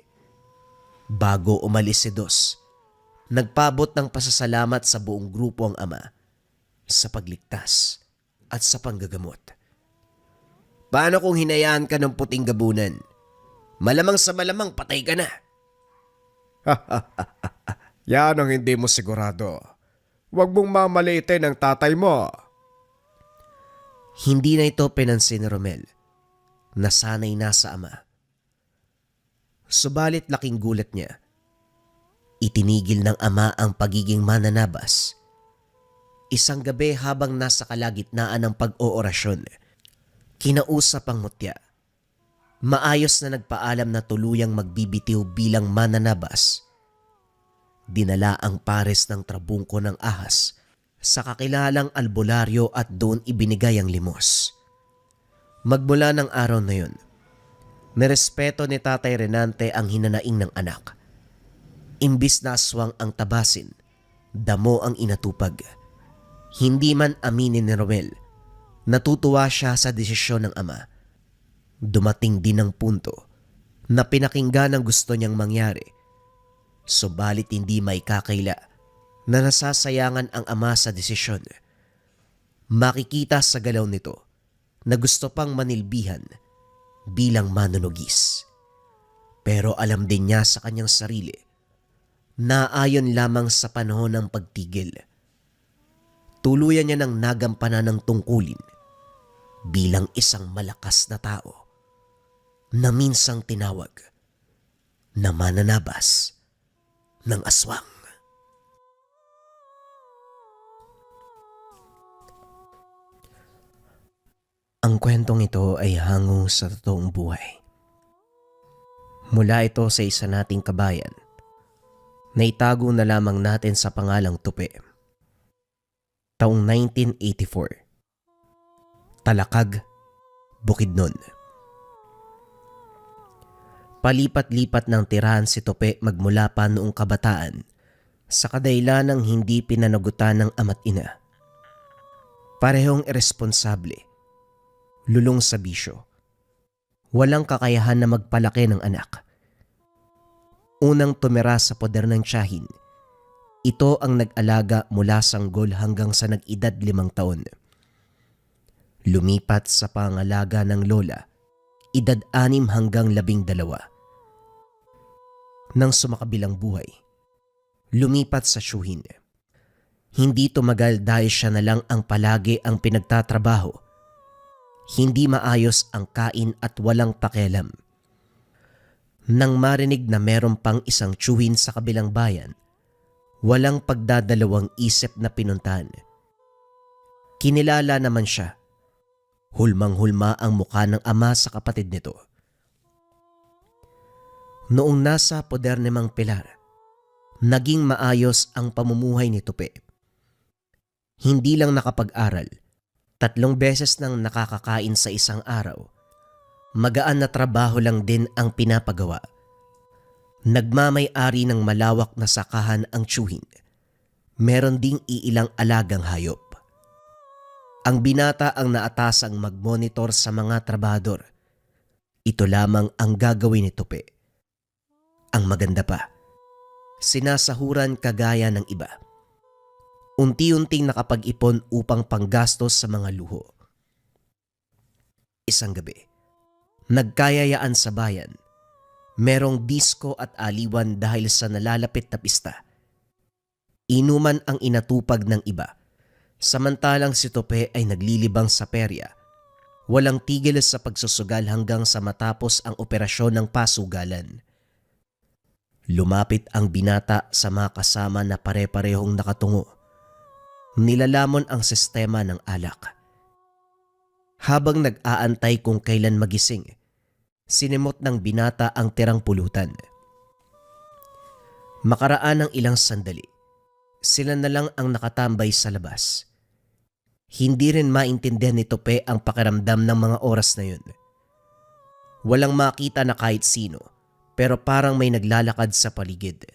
Bago umalis si Dos, nagpabot ng pasasalamat sa buong grupo ang ama sa pagligtas at sa panggagamot. Paano kung hinayaan ka ng puting gabunan? Malamang sa malamang patay ka na. Yan ang hindi mo sigurado. Huwag mong mamaliitin ang tatay mo. Hindi na ito pinansin ni Romel. Nasanay na sa ama. Subalit laking gulat niya. Itinigil ng ama ang pagiging mananabas. Isang gabi habang nasa kalagitnaan ng pag-oorasyon, kinausap ang mutya. Maayos na nagpaalam na tuluyang magbibitiw bilang mananabas. Dinala ang pares ng trabungko ng ahas sa kakilalang albularyo at doon ibinigay ang limos. Magmula ng araw na yun, nirespeto ni Tatay Renante ang hinanaing ng anak. Imbis na aswang ang tabasin, damo ang inatupag. Hindi man aminin ni Romel, natutuwa siya sa desisyon ng ama. Dumating din ang punto na pinakinggan ang gusto niyang mangyari. Subalit hindi may kakaila na nasasayangan ang ama sa desisyon. Makikita sa galaw nito na gusto pang manilbihan bilang manunugis. Pero alam din niya sa kanyang sarili na ayon lamang sa panahon ng pagtigil. Tuluyan niya ng nagampanan ng tungkulin bilang isang malakas na tao. na minsang tinawag na mananabas ng aswang. Ang kwentong ito ay hango sa totoong buhay. Mula ito sa isa nating kabayan na itago na lamang natin sa pangalang Tupi. Taong 1984. Talakag, Bukidnon. Palipat-lipat ng tirahan si Tupi magmula pa noong kabataan sa kadailanang hindi pinanagutan ng ama't ina. Parehong iresponsable, lulong sa bisyo, walang kakayahan na magpalaki ng anak. Unang tumira sa poder ng tiyahin, ito ang nag-alaga mula sanggol hanggang sa nag-edad 5 taon. Lumipat sa pangalaga ng lola, edad 6 hanggang 12. Nang sumakabilang buhay, lumipat sa syuhin. Hindi tumagal dahil siya na lang ang palagi ang pinagtatrabaho. Hindi maayos ang kain at walang pakialam. Nang marinig na meron pang isang tiyuhin sa kabilang bayan, walang pagdadalawang isip na pinuntahan. Kinilala naman siya. Hulmang-hulma ang mukha ng ama sa kapatid nito. Noong nasa poder ni Mang Pilar, naging maayos ang pamumuhay ni Tupi. Hindi lang nakapag-aral, 3 beses nang nakakakain sa isang araw. Magaan na trabaho lang din ang pinapagawa. Nagmamay-ari ng malawak na sakahan ang tiyuhin. Meron ding iilang alagang hayop. Ang binata ang naatasang mag-monitor sa mga trabahador. Ito lamang ang gagawin ni Tupi. Ang maganda pa, sinasahuran kagaya ng iba. Unti-unting nakapag-ipon upang panggastos sa mga luho. Isang gabi, nagkayayaan sa bayan. Merong disko at aliwan dahil sa nalalapit na pista. Inuman ang inatupag ng iba. Samantalang si Tupi ay naglilibang sa perya. Walang tigil sa pagsusugal hanggang sa matapos ang operasyon ng pasugalan. Lumapit ang binata sa mga kasama na pare-parehong nakatungo. Nilalamon ang sistema ng alak. Habang nag-aantay kung kailan magising, sinimot ng binata ang tirang pulutan. Makaraan ng ilang sandali, sila na lang ang nakatambay sa labas. Hindi rin maintindihan ni Tupi ang pakiramdam ng mga oras na yun. Walang makita na kahit sino, pero parang may naglalakad sa paligid.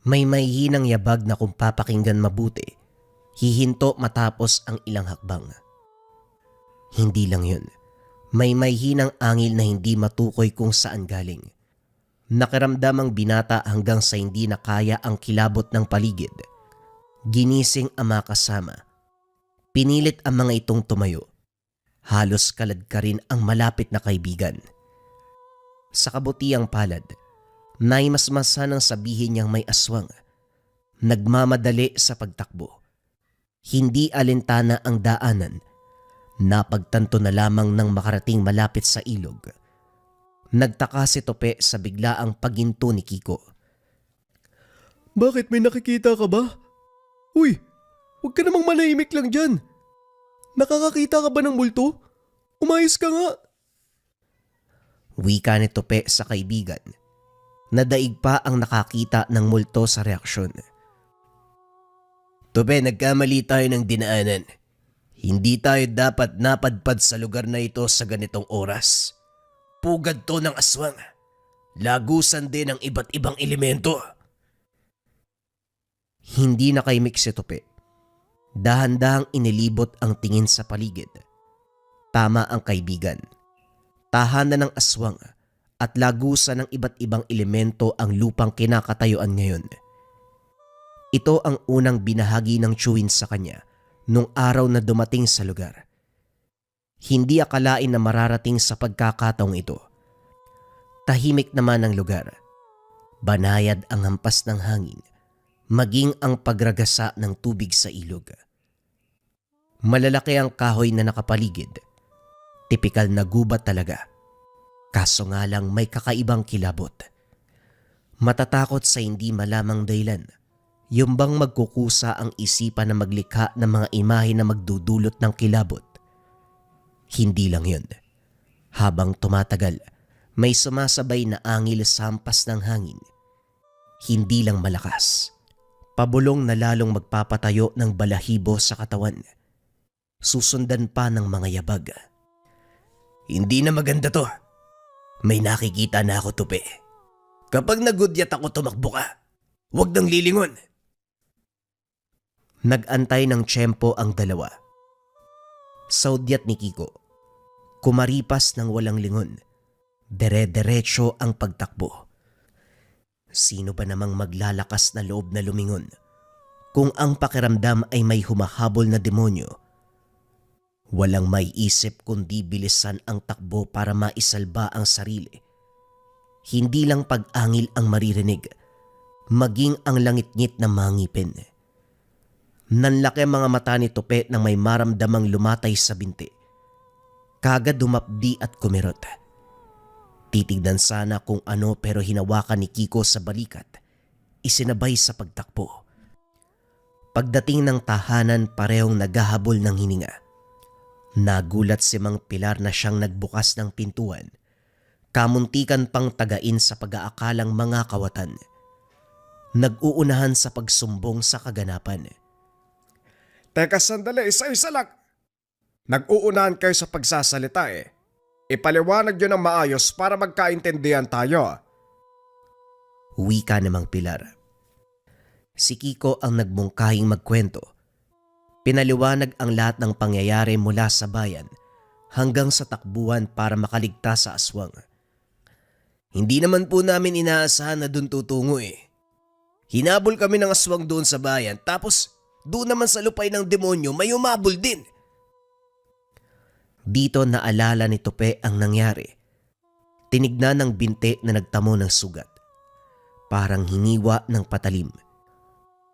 May mahihinang yabag na kung papakinggan mabuti, hihinto matapos ang ilang hakbang. Hindi lang yun. May mahihinang angil na hindi matukoy kung saan galing. Nakiramdam ang binata hanggang sa hindi na kaya ang kilabot ng paligid. Ginising ang mga kasama. Pinilit ang mga itong tumayo. Halos kalad ka rin ang malapit na kaibigan. Sa kabutiang palad, naimasmasa nang sabihin niyang may aswang. Nagmamadali sa pagtakbo. Hindi alintana ang daanan. Napagtanto na lamang nang makarating malapit sa ilog. Nagtaka si Tupi sa biglaang paginto ni Kiko. Bakit, may nakikita ka ba? Uy, huwag ka namang manahimik lang dyan. Nakakakita ka ba ng multo? Umayos ka nga. Wika ni Tupi sa kaibigan. Nadaig pa ang nakakita ng multo sa reaksyon. Tupi, nagkamali tayo ng dinaanan. Hindi tayo dapat napadpad sa lugar na ito sa ganitong oras. Pugad to ng aswang. Lagusan din ng iba't ibang elemento. Hindi nakaimik si Tupi. Dahan-dahang inilibot ang tingin sa paligid. Tama ang kaibigan. Tahanan ng aswang at lagusan ng iba't ibang elemento ang lupang kinakatayuan ngayon. Ito ang unang binahagi ng tiyuhin sa kanya nung araw na dumating sa lugar. Hindi akalain na mararating sa pagkakataong ito. Tahimik naman ang lugar. Banayad ang hampas ng hangin, maging ang pagragasa ng tubig sa ilog. Malalaki ang kahoy na nakapaligid. Tipikal na gubat talaga. Kaso nga lang may kakaibang kilabot. Matatakot sa hindi malamang dahilan. Yung bang magkukusa ang isipan na maglikha ng mga imahe na magdudulot ng kilabot. Hindi lang yun. Habang tumatagal, may sumasabay na angil sa hampas ng hangin. Hindi lang malakas. Pabulong na lalong magpapatayo ng balahibo sa katawan. Susundan pa ng mga yabag. Hindi na maganda to. May nakikita na ako, Tupi. Kapag nagudyat ako tumakbo ka, huwag nang lilingon. Nag-antay ng tiyempo ang dalawa. Sa udyat ni Kiko, kumaripas ng walang lingon. Dire-diretso ang pagtakbo. Sino ba namang maglalakas na loob na lumingon kung ang pakiramdam ay may humahabol na demonyo? Walang may isip kundi bilisan ang takbo para maisalba ang sarili. Hindi lang pag-angil ang maririnig, maging ang langit-ngit na mangipin. Nanlaki mga mata ni Tupi nang may maramdamang lumatay sa binti. Kagad dumapdi at kumirot. Titignan sana kung ano pero hinawakan ni Kiko sa balikat. Isinabay sa pagtakbo. Pagdating ng tahanan parehong naghahabol ng hininga. Nagulat si Mang Pilar na siyang nagbukas ng pintuan. Kamuntikan pang tagain sa pag-aakalang mga kawatan. Nag-uunahan sa pagsumbong sa kaganapan. Teka sandali, isa-isa lang. Nag-uunahan kayo sa pagsasalita eh. Ipaliwanag nyo ng maayos para magkaintindihan tayo. Wika ni Mang Pilar. Si Kiko ang nagmungkahing magkwento. Pinaliwanag ang lahat ng pangyayari mula sa bayan hanggang sa takbuhan para makaligtas sa aswang. Hindi naman po namin inaasahan na doon tutungo eh. Hinabol kami ng aswang doon sa bayan tapos doon naman sa lupay ng demonyo may umabol din. Dito naalala ni Tupi ang nangyari. Tinignan ng binti na nagtamo ng sugat. Parang hiniwa ng patalim.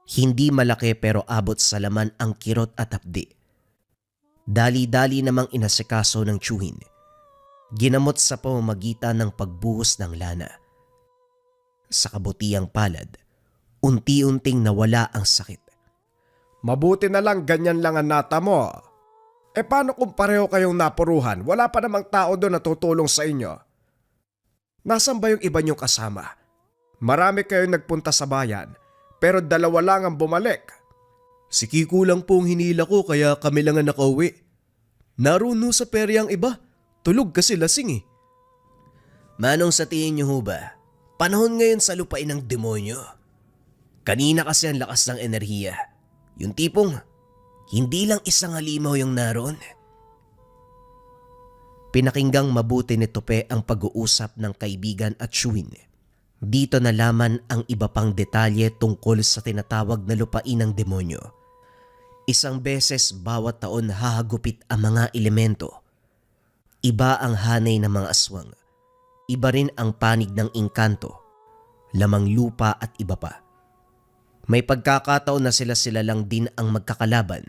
Hindi malaki pero abot sa laman ang kirot at hapdi. Dali-dali namang inasikaso ng tiyuhin. Ginamot sa pamamagitan ng pagbuhos ng lana. Sa kabutiang palad, unti-unting nawala ang sakit. Mabuti na lang ganyan lang ang nata mo. E paano kung pareho kayong napuruhan? Wala pa namang tao doon na tutulong sa inyo. Nasaan ba yung iba niyong kasama? Marami kayong nagpunta sa bayan, pero dalawa lang ang bumalik. Si Kiko lang po ang hinila ko kaya kami lang ang nakauwi. Naroon sa perya ang iba. Tulog kasi lasing eh. Manong sa tingin niyo ho ba? Panahon ngayon sa lupain ng demonyo. Kanina kasi ang lakas ng enerhiya. Yung tipong hindi lang isang halimaw yung naroon. Pinakinggang mabuti ni Tupi ang pag-uusap ng kaibigan at tiyuhin. Dito nalaman ang iba pang detalye tungkol sa tinatawag na lupain ng demonyo. Isang beses bawat taon hahagupit ang mga elemento. Iba ang hanay ng mga aswang. Iba rin ang panig ng engkanto, lamang lupa at iba pa. May pagkakataon na sila lang din ang magkakalaban.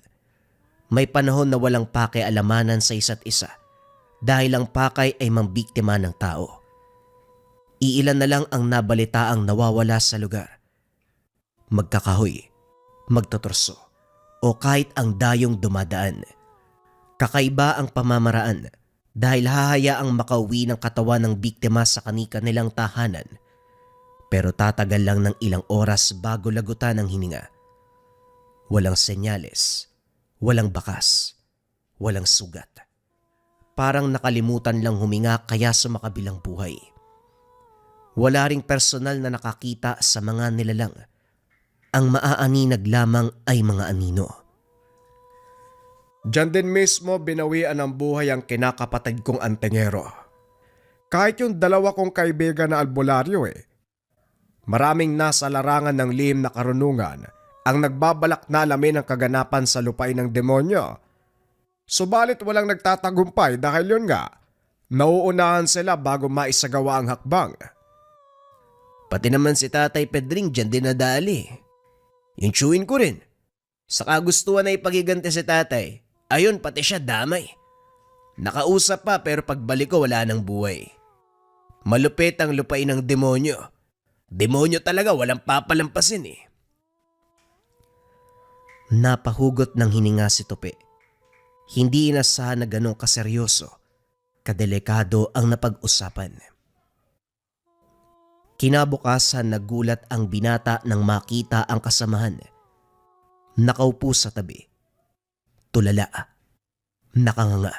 May panahon na walang pakialamanan sa isa't isa dahil ang pakay ay mambiktima ng tao. Iilan na lang ang nabalitaang nawawala sa lugar. Magkakahoy, magtotorso, o kahit ang dayong dumadaan. Kakaiba ang pamamaraan dahil hahayaang makauwi ng katawan ng biktima sa kanika nilang tahanan. Pero tatagal lang ng ilang oras bago lagutan ang hininga. Walang senyales, walang bakas, walang sugat. Parang nakalimutan lang huminga kaya sumakabilang buhay. Wala ring personal na nakakita sa mga nilalang. Ang maaaninag lamang ay mga anino. Diyan din mismo binawian ng buhay ang kinakapatid kong antingero. Kahit yung dalawa kong kaibigan na albularyo eh. Maraming nasa larangan ng lihim na karunungan ang nagbabalak na alamin ang kaganapan sa lupain ng demonyo. Subalit walang nagtatagumpay dahil yun nga, nauunahan sila bago maisagawa ang hakbang. Pati naman si Tatay Pedring dyan din nadali. Yung tiyuhin ko rin. Sa kagustuhan na ipagiganti si Tatay, ayun pati siya damay. Nakausap pa pero pagbalik ko wala nang buhay. Malupit ang lupain ng demonyo. Demonyo talaga, walang papalampasin eh. Napahugot ng hininga si Tupi. Hindi inasahan na ganong kaseryoso, kadelikado ang napag-usapan. Kinabukasan nagulat ang binata nang makita ang kasamahan. Nakaupo sa tabi. Tulala. Nakanganga.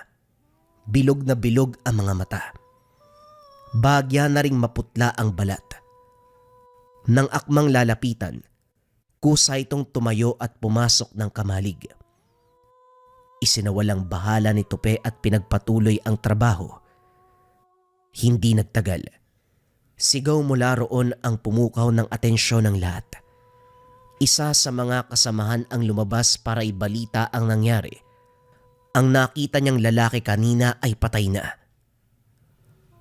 Bilog na bilog ang mga mata. Bahagya na ring maputla ang balat. Nang akmang lalapitan, kusa itong tumayo at pumasok ng kamalig. Isinawalang bahala ni Tupi at pinagpatuloy ang trabaho. Hindi nagtagal. Sigaw mula roon ang pumukaw ng atensyon ng lahat. Isa sa mga kasamahan ang lumabas para ibalita ang nangyari. Ang nakita niyang lalaki kanina ay patay na.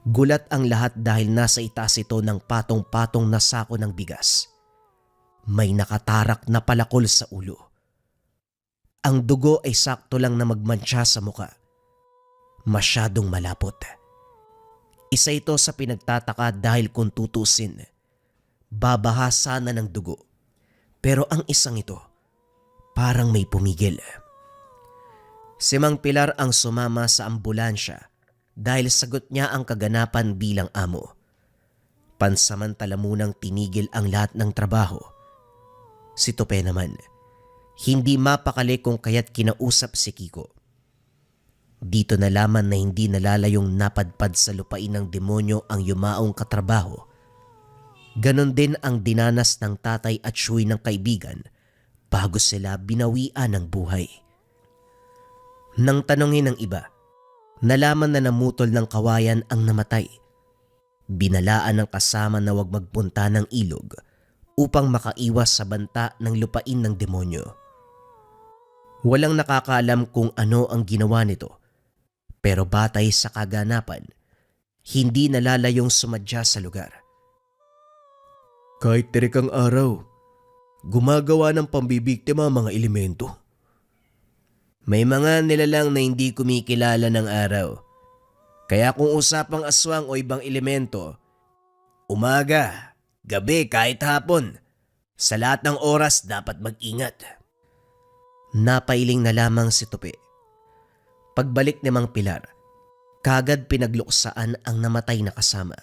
Gulat ang lahat dahil nasa itaas ito ng patong-patong na sako ng bigas. May nakatarak na palakol sa ulo. Ang dugo ay sakto lang na magmantsa sa muka. Masyadong malapot. Isa ito sa pinagtataka dahil kung tutusin, babahasa na ng dugo. Pero ang isang ito, parang may pumigil. Si Mang Pilar ang sumama sa ambulansya dahil sagot niya ang kaganapan bilang amo. Pansamantala munang tinigil ang lahat ng trabaho. Si Tupi naman, hindi mapakali kung kaya't kinausap si Kiko. Dito nalaman na hindi nalalayong napadpad sa lupain ng demonyo ang yumaong katrabaho. Ganon din ang dinanas ng tatay at siyuy ng kaibigan bago sila binawian ng buhay. Nang tanongin ng iba, nalaman na namutol ng kawayan ang namatay. Binalaan ng kasama na huwag magpunta ng ilog upang makaiwas sa banta ng lupain ng demonyo. Walang nakakaalam kung ano ang ginawa nito. Pero batay sa kaganapan, hindi nalalayong sumadya sa lugar. Kahit tirik ang araw, gumagawa ng pambibiktima ang mga elemento. May mga nilalang na hindi kumikilala ng araw. Kaya kung usapang aswang o ibang elemento, umaga, gabi kahit hapon, sa lahat ng oras dapat mag-ingat. Napailing na lamang si Tupi. Pagbalik ni Mang Pilar, kagad pinagluksaan ang namatay na kasama.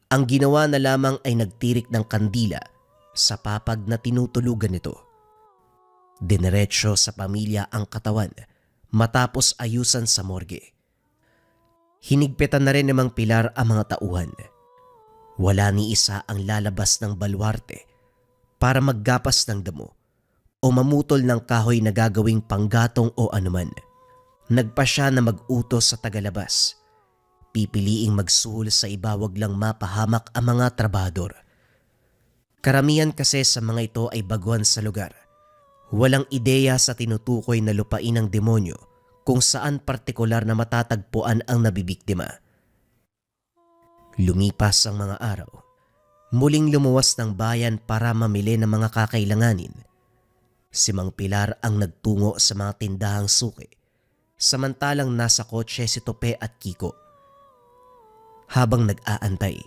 Ang ginawa na lamang ay nagtirik ng kandila sa papag na tinutulugan nito. Dineretso sa pamilya ang katawan matapos ayusan sa morgue. Hinigpitan na rin ni Mang Pilar ang mga tauhan. Wala ni isa ang lalabas ng baluarte para maggapas ng damo o mamutol ng kahoy na gagawing panggatong o anuman. Nagpa siya na mag-utos sa tagalabas. Pipiliing magsuhol sa iba, wag lang mapahamak ang mga trabador. Karamihan kasi sa mga ito ay baguhan sa lugar. Walang ideya sa tinutukoy na lupain ng demonyo kung saan partikular na matatagpuan ang nabibiktima. Lumipas ang mga araw. Muling lumuwas ng bayan para mamili ng mga kakailanganin. Si Mang Pilar ang nagtungo sa mga tindahang suki. Samantalang nasa kotse si Tupi at Kiko. Habang nag-aantay,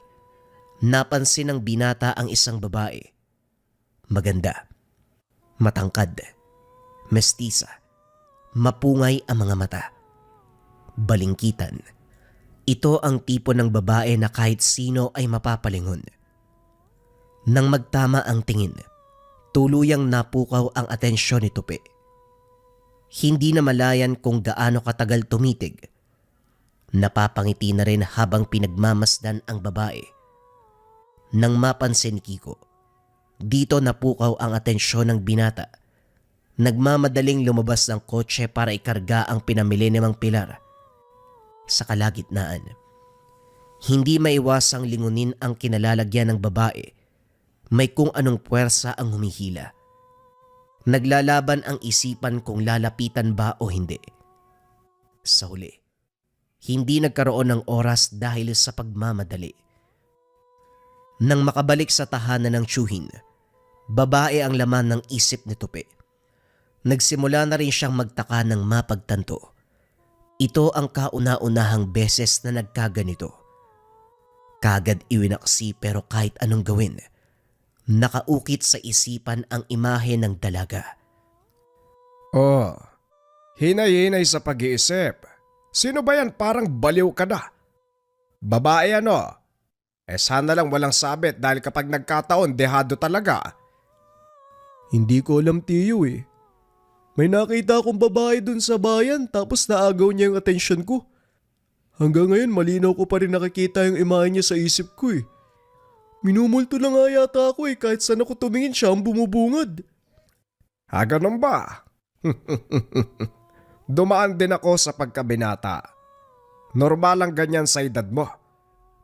napansin ng binata ang isang babae. Maganda, matangkad, mestiza, mapungay ang mga mata. Balingkitan. Ito ang tipo ng babae na kahit sino ay mapapalingon. Nang magtama ang tingin, tuluyang napukaw ang atensyon ni Tupi. Hindi na malayan kung gaano katagal tumitig. Napapangiti na rin habang pinagmamasdan ang babae. Nang mapansin ni Kiko, dito napukaw ang atensyon ng binata. Nagmamadaling lumabas ng kotse para ikarga ang pinamili ni Mang Pilar. Sa kalagitnaan, hindi maiwasang lingunin ang kinalalagyan ng babae. May kung anong puwersa ang humihila. Naglalaban ang isipan kung lalapitan ba o hindi. Sa huli, hindi nagkaroon ng oras dahil sa pagmamadali. Nang makabalik sa tahanan ng tiyuhin, babae ang laman ng isip ni Tupi. Nagsimula na rin siyang magtaka ng mapagtanto. Ito ang kauna-unahang beses na nagkaganito. Kagad iwinaksi pero kahit anong gawin, nakaukit sa isipan ang imahe ng dalaga. Oh, hinay-hinay sa pag-iisip. Sino ba yan? Parang baliw ka na. Babae ano? Sana lang walang sabit dahil kapag nagkataon, dehado talaga. Hindi ko alam, Tiyo eh. May nakita akong babae dun sa bayan tapos naagaw niya yung atensyon ko. Hanggang ngayon malinaw ko pa rin nakikita yung imahe niya sa isip ko eh. Minumulto na nga yata ako eh, kahit saan ako tumingin siya ang bumubungad. Ganun ba? Dumaan din ako sa pagkabinata. Normal lang ganyan sa edad mo.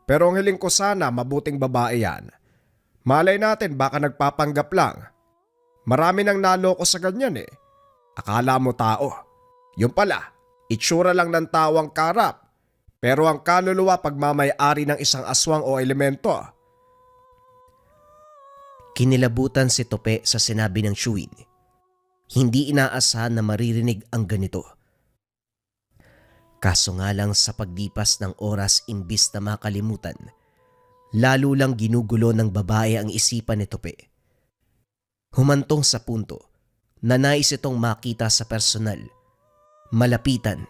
Pero ang hiling ko sana mabuting babae yan. Malay natin baka nagpapanggap lang. Marami nang naloko sa ganyan eh. Akala mo tao. Yung pala, itsura lang ng tao ang karap. Pero ang kaluluwa pagmamay-ari ng isang aswang o elemento. Kinilabutan si Tope sa sinabi ng Chewin. Hindi inaasahan na maririnig ang ganito. Kaso nga lang sa paglipas ng oras imbis na makalimutan, lalo lang ginugulo ng babae ang isipan ni Tope. Humantong sa punto na nais itong makita sa personal, malapitan,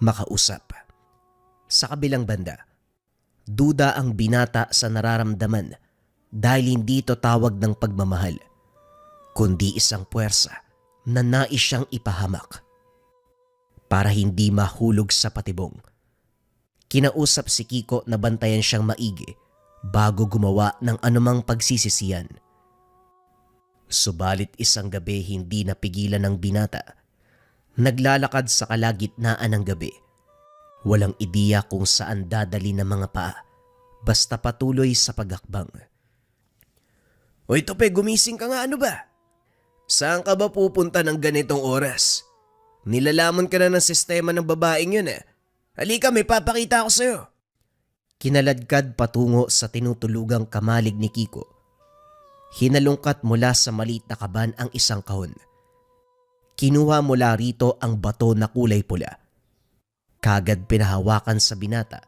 makausap. Sa kabilang banda, duda ang binata sa nararamdaman dahil hindi ito tawag ng pagmamahal, kundi isang puwersa na nais siyang ipahamak. Para hindi mahulog sa patibong, kinausap si Kiko na bantayan siyang maigi bago gumawa ng anumang pagsisisihan. Subalit isang gabi hindi napigilan ng binata. Naglalakad sa kalagitnaan ng gabi. Walang ideya kung saan dadali ng mga paa, basta patuloy sa pagakbang. Hoy Tope, gumising ka nga, ano ba? Saan ka ba pupunta ng ganitong oras? Nilalamon ka na ng sistema ng babaeng yun eh. Halika, may papakita ko sa'yo. Kinaladkad patungo sa tinutulugang kamalig ni Kiko. Hinalungkat mula sa maliit na kaban ang isang kahon. Kinuha mula rito ang bato na kulay pula. Kagad pinahawakan sa binata.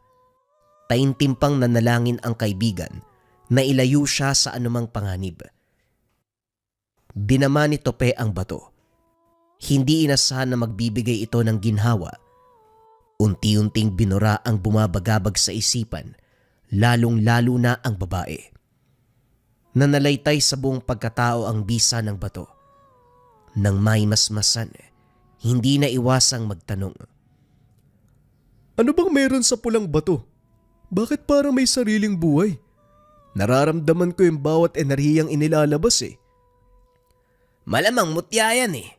Taintimpang nanalangin ang kaibigan na ilayo siya sa anumang panganib. Dinama ni Tope ang bato. Hindi inasahan na magbibigay ito ng ginhawa. Unti-unting binura ang bumabagabag sa isipan, lalong-lalo na ang babae. Nanalaytay sa buong pagkatao ang bisa ng bato. Nang may masmasan, hindi na iwasang magtanong. Ano bang meron sa pulang bato? Bakit parang may sariling buhay? Nararamdaman ko yung bawat enerhiyang inilalabas eh. Malamang mutya yan eh.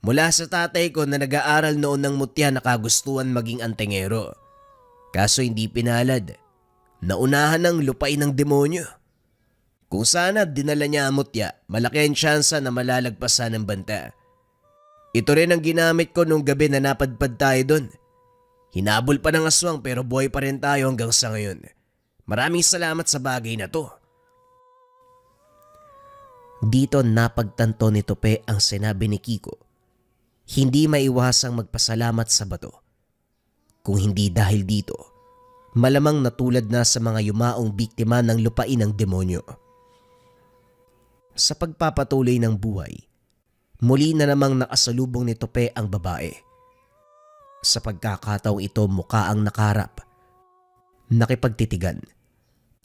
Mula sa tatay ko na nag-aaral noon ng mutya na kagustuhan maging antengero. Kaso hindi pinalad. Naunahan ng lupain ng demonyo. Kung sana dinala niya ang mutya, malaki ang tsansa na malalagpasan ng banta. Ito rin ang ginamit ko nung gabi na napadpad tayo doon. Hinabol pa ng aswang pero buhay pa rin tayo hanggang sa ngayon. Maraming salamat sa bagay na to. Dito napagtanto ni Tope ang sinabi ni Kiko. Hindi maiwasang magpasalamat sa bato. Kung hindi dahil dito, malamang natulad na sa mga yumaong biktima ng lupain ng demonyo. Sa pagpapatuloy ng buhay, muli na namang nakasalubong ni Tope ang babae. Sa pagkakataong ito mukha ang nakarap. Nakipagtitigan.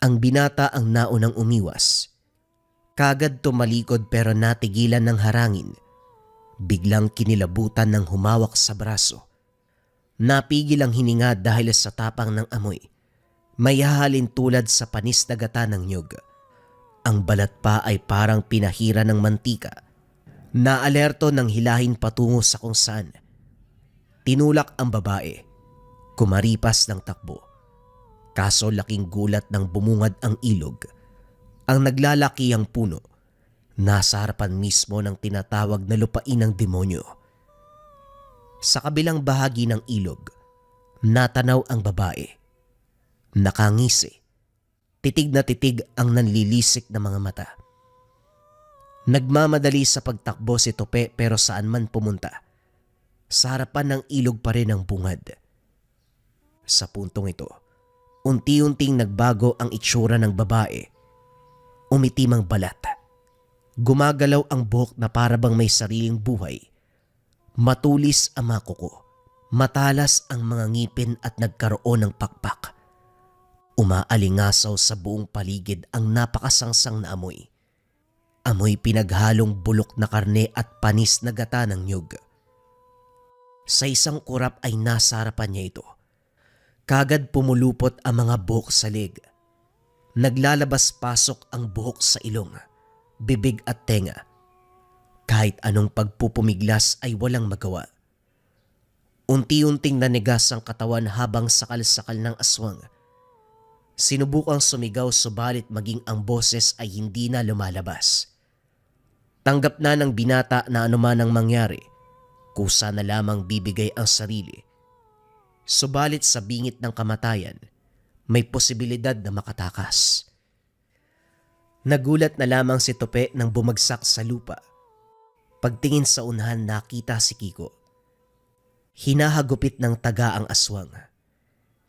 Ang binata ang naunang umiwas. Kagad tumalikod pero natigilan ng harangin. Biglang kinilabutan ng humawak sa braso. Napigil ang hininga dahil sa tapang ng amoy. May hahalin tulad sa panis na gata ng nyug. Ang balat pa ay parang pinahira ng mantika. Naalerto ng hilahin patungo sa kung saan. Tinulak ang babae. Kumaripas ng takbo. Kaso laking gulat nang bumungad ang ilog. Ang naglalaki ang puno. Nasa harapan mismo ng tinatawag na lupain ng demonyo. Sa kabilang bahagi ng ilog, natanaw ang babae. Nakangisi. Titig na titig ang nanlilisik na mga mata. Nagmamadali sa pagtakbo si Tope pero saan man pumunta. Sa harapan ng ilog pa rin ang bungad. Sa puntong ito, Unti-unting nagbago ang itsura ng babae. Umitim ang balat. Gumagalaw ang buhok na parabang may sariling buhay. Matulis ang mga kuko. Matalas ang mga ngipin at nagkaroon ng pakpak. Umaalingasaw sa buong paligid ang napakasangsang na amoy. Amoy pinaghalong bulok na karne at panis na gata ng nyug. Sa isang kurap ay nasa harapan niya ito. Kagad pumulupot ang mga buhok sa leg. Naglalabas-pasok ang buhok sa ilong, bibig at tenga. Kahit anong pagpupumiglas ay walang magawa. Unti-unting nanigas ang katawan habang sakal-sakal ng aswang. Sinubukang sumigaw subalit maging ang boses ay hindi na lumalabas. Tanggap na ng binata na anuman ang mangyari, kusa na lamang bibigay ang sarili. Subalit sa bingit ng kamatayan, may posibilidad na makatakas. Nagulat na lamang si Tope nang bumagsak sa lupa. Pagtingin sa unahan nakita si Kiko. Hinahagupit ng taga ang aswang.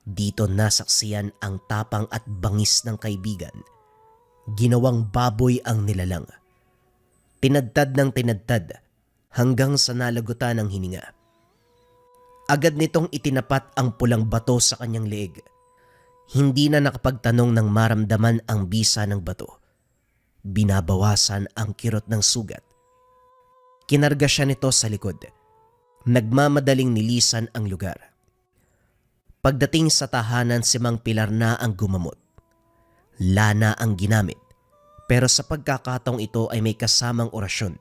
Dito nasaksiyan ang tapang at bangis ng kaibigan. Ginawang baboy ang nilalang. Tinadtad ng tinadtad hanggang sa nalagutan ng hininga. Agad nitong itinapat ang pulang bato sa kanyang leeg. Hindi na nakapagtanong ng maramdaman ang bisa ng bato. Binabawasan ang kirot ng sugat. Kinarga siya nito sa likod. Nagmamadaling nilisan ang lugar. Pagdating sa tahanan si Mang Pilar na ang gumamot. Lana ang ginamit, pero sa pagkakataong ito ay may kasamang orasyon.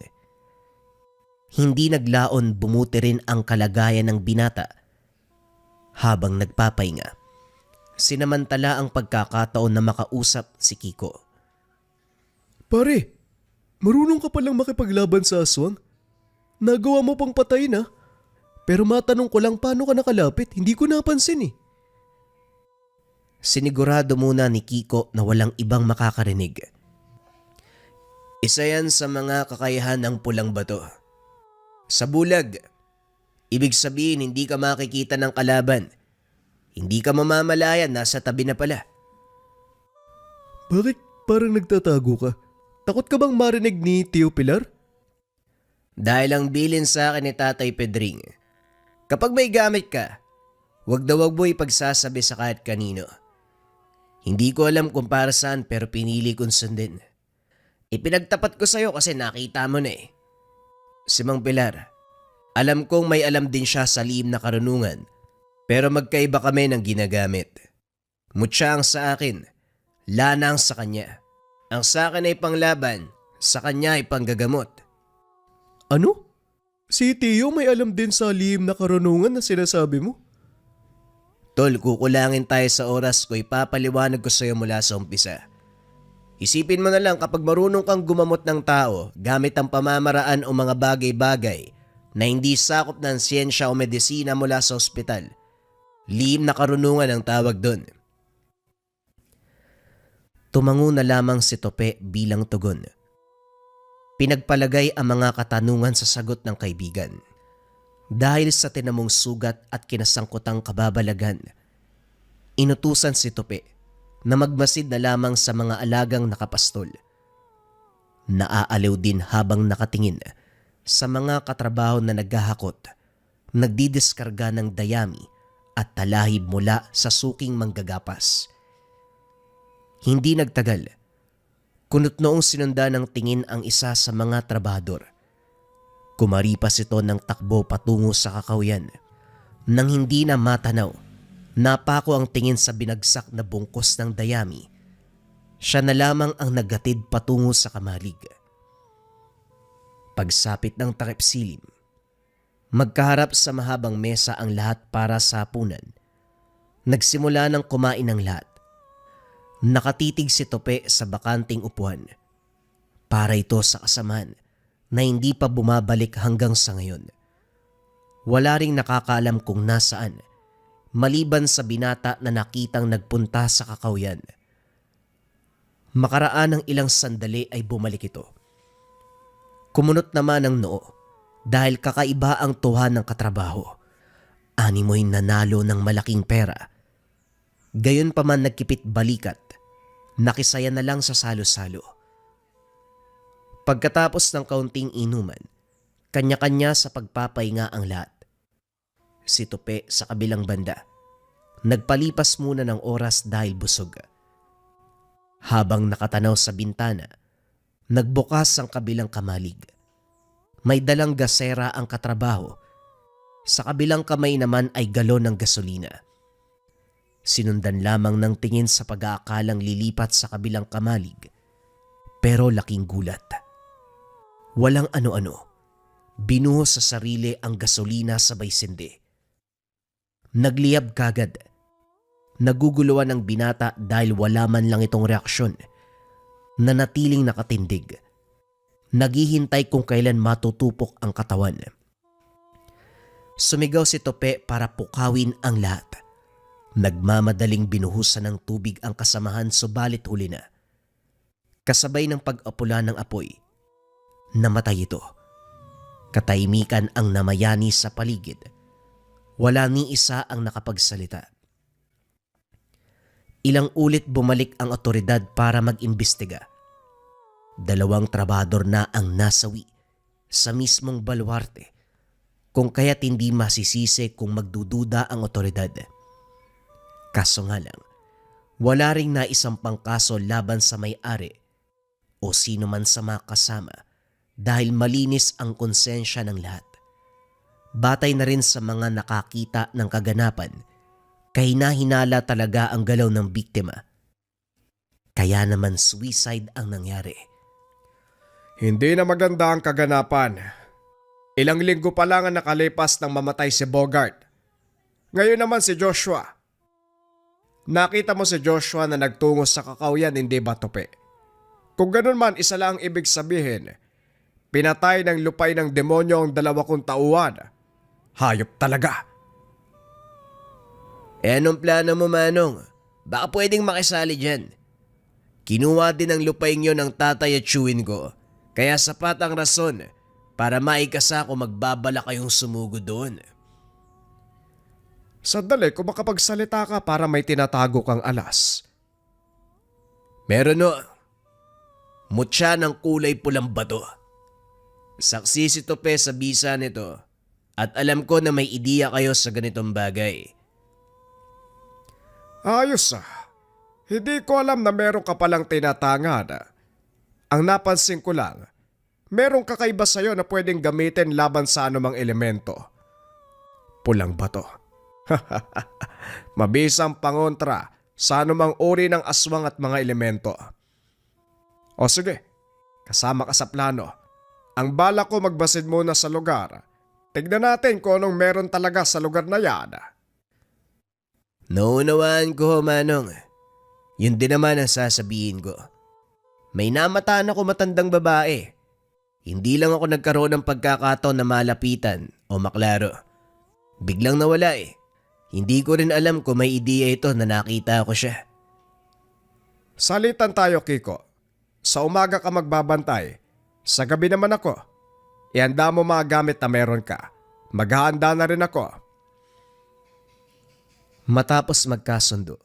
Hindi naglaon bumuti rin ang kalagayan ng binata. Habang nagpapahinga, sinamantala ang pagkakataon na makausap si Kiko. Pare, marunong ka palang makipaglaban sa aswang? Nagawa mo pang patayin, ha? Pero matanong ko lang paano ka nakalapit, hindi ko napansin eh. Sinigurado muna ni Kiko na walang ibang makakarinig. Isa yan sa mga kakayahan ng pulang bato. Sa bulag, ibig sabihin hindi ka makikita ng kalaban. Hindi ka mamamalayan, nasa tabi na pala. Bakit parang nagtatago ka? Takot ka bang marinig ni Tio Pilar? Dahil ang bilin sa akin ni Tatay Pedring, kapag may gamit ka, wag na wag mo ipagsasabi sa kahit kanino. Hindi ko alam kung para saan pero pinili kong sundin. Ipinagtapat ko sa'yo kasi nakita mo na eh. Si Mang Pilar, alam kong may alam din siya sa lihim na karunungan pero magkaiba kami ng ginagamit. Mutya ang sa akin, Lana ang sa kanya. Ang sa akin ay panglaban, sa kanya ay panggagamot. Ano? Si Tio may alam din sa lihim na karunungan na sinasabi mo? Tol, kukulangin tayo sa oras ko, ipapaliwanag ko sa'yo mula sa umpisa. Isipin mo na lang kapag marunong kang gumamot ng tao gamit ang pamamaraan o mga bagay-bagay na hindi sakop ng siyensya o medisina mula sa ospital. Lihim na karunungan ang tawag doon. Tumango na lamang si Tope bilang tugon. Pinagpalagay ang mga katanungan sa sagot ng kaibigan. Dahil sa tinamong sugat at kinasangkutang kababalagan, inutusan si Tope na magmasid na lamang sa mga alagang nakapastol. Naaaliw din habang nakatingin sa mga katrabaho na naghahakot, nagdidiskarga ng dayami at talahib mula sa suking manggagapas. Hindi nagtagal, kunot noong sinunda ng tingin ang isa sa mga trabahador. Kumaripas ito ng takbo patungo sa kakawyan. Nang hindi na matanaw, napako ang tingin sa binagsak na bungkos ng dayami. Siya na lamang ang naghatid patungo sa kamalig. Pagsapit ng takip silim, magkaharap sa mahabang mesa ang lahat para sa hapunan. Nagsimula ng kumain ng lahat. Nakatitig si Tope sa bakanting upuan. Para ito sa kasamaan na hindi pa bumabalik hanggang sa ngayon. Wala ring nakakaalam kung nasaan, maliban sa binata na nakitang nagpunta sa kakawyan. Makaraan ng ilang sandali ay bumalik ito. Kumunot naman ang noo dahil kakaiba ang tuwa ng katrabaho. Animoy nanalo ng malaking pera. Gayon pa man nagkipit balikat, nakisaya na lang sa salo-salo. Pagkatapos ng kaunting inuman, kanya-kanya sa pagpapahinga ang lahat. Si Tupe sa kabilang banda, nagpalipas muna ng oras dahil busog. Habang nakatanaw sa bintana, nagbukas ang kabilang kamalig. May dalang gasera ang katrabaho. Sa kabilang kamay naman ay galon ng gasolina. Sinundan lamang ng tingin sa pag-aakalang lilipat sa kabilang kamalig. Pero laking gulat. Walang ano-ano. Binuhos sa sarili ang gasolina sabay sindi. Nagliyab kagad. Naguguluhan ang binata dahil wala man lang itong reaksyon. Nanatiling nakatindig. Naghihintay kung kailan matutupok ang katawan. Sumigaw si Tope para pukawin ang lahat. Nagmamadaling binuhusan ng tubig ang kasamahan subalit huli na. Kasabay ng pag-apula ng apoy, namatay ito. Katahimikan ang namayani sa paligid. Wala ni isa ang nakapagsalita. Ilang ulit bumalik ang otoridad para mag-imbestiga. 2 trabador na ang nasawi sa mismong baluarte, kung kaya't hindi masisisi kung magdududa ang otoridad. Kaso nga lang, wala ring naisampang kaso laban sa may-ari o sino man sa mga kasama dahil malinis ang konsensya ng lahat. Batay na rin sa mga nakakita ng kaganapan, kahina-hinala talaga ang galaw ng biktima. Kaya naman suicide ang nangyari. Hindi na maganda ang kaganapan. Ilang linggo pa lang ang nakalipas nang mamatay si Bogart. Ngayon naman si Joshua. Nakita mo si Joshua na nagtungo sa kakahuyan, hindi ba, Tope? Kung ganun man, isa lang ang ibig sabihin. Pinatay ng lupay ng demonyo ang 20 tauhan. Hayop talaga. Anong plano mo, Manong? Baka pwedeng makisali dyan. Kinuha din ang lupain yun ng tatay at chewin ko. Kaya sapat ang rason para maikasa kung magbabala kayong sumugo doon. Sandali, kung makapagsalita ka para may tinatago kang alas. Meron no. Mutya ng kulay pulang bato. Saksi si Tope sa bisa nito at alam ko na may ideya kayo sa ganitong bagay. Ayos ah. Hindi ko alam na meron ka palang tinatangan. Ang napansin ko lang, merong kakaiba sa'yo na pwedeng gamitin laban sa anumang elemento. Pulang bato. Mabisang pangontra sa anumang uri ng aswang at mga elemento. O sige, kasama ka sa plano. Ang bala ko magbasid muna sa lugar. Tignan natin kung anong meron talaga sa lugar na yan. Naunawaan ko, Manong. Yun din naman ang sasabihin ko. May namataan ako matandang babae. Hindi lang ako nagkaroon ng pagkakataon na malapitan o maklaro. Biglang nawala eh. Hindi ko rin alam kung may ideya ito na nakita ko siya. Salitan tayo, Kiko. Sa umaga ka magbabantay. Sa gabi naman ako. Ihanda mo mga gamit na meron ka. Maghahanda na rin ako. Matapos magkasundo,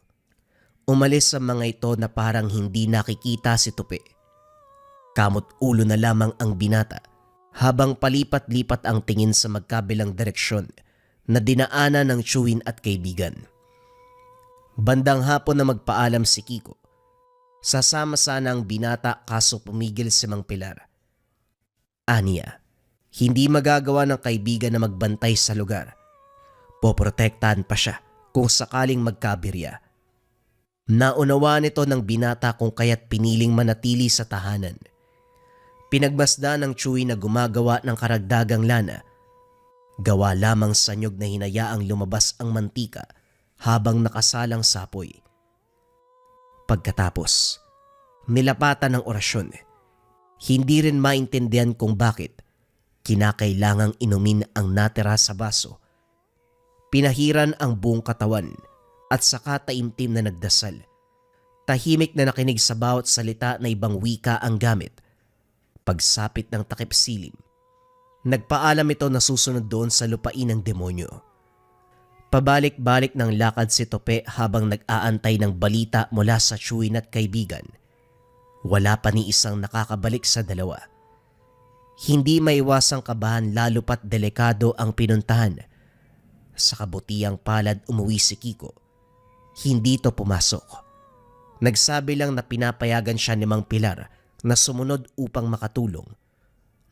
umalis sa mga ito na parang hindi nakikita si Tupe. Kamot ulo na lamang ang binata habang palipat-lipat ang tingin sa magkabilang direksyon na dinaanan ng chewin at kaibigan. Bandang hapon na magpaalam si Kiko. Sasama sana ang binata kaso pumigil si Mang Pilar. Aniya, hindi magagawa ng kaibigan na magbantay sa lugar. Poprotektahan pa siya kung sakaling magkabirya. Naunawaan ito ng binata kung kaya't piniling manatili sa tahanan. Pinagmasdan ng Chewy na gumagawa ng karagdagang lana. Gawa lamang sa nyog na hinayaang lumabas ang mantika habang nakasalang sapoy. Pagkatapos, nilapatan ng orasyon. Hindi rin maintindihan kung bakit kinakailangang inumin ang natira sa baso. Pinahiran ang buong katawan at saka taimtim na nagdasal. Tahimik na nakinig sa bawat salita na ibang wika ang gamit. Pagsapit ng takip silim, nagpaalam ito na susunod doon sa lupain ng demonyo. Pabalik-balik ng lakad si Tope habang nag-aantay ng balita mula sa tiyuhin at kaibigan. Wala pa ni isang nakakabalik sa dalawa. Hindi maiwasang kabahan lalo pat delikado ang pinuntahan. Sa kabutiang palad umuwi si Kiko. Hindi to pumasok. Nagsabi lang na pinapayagan siya ni Mang Pilar na sumunod upang makatulong.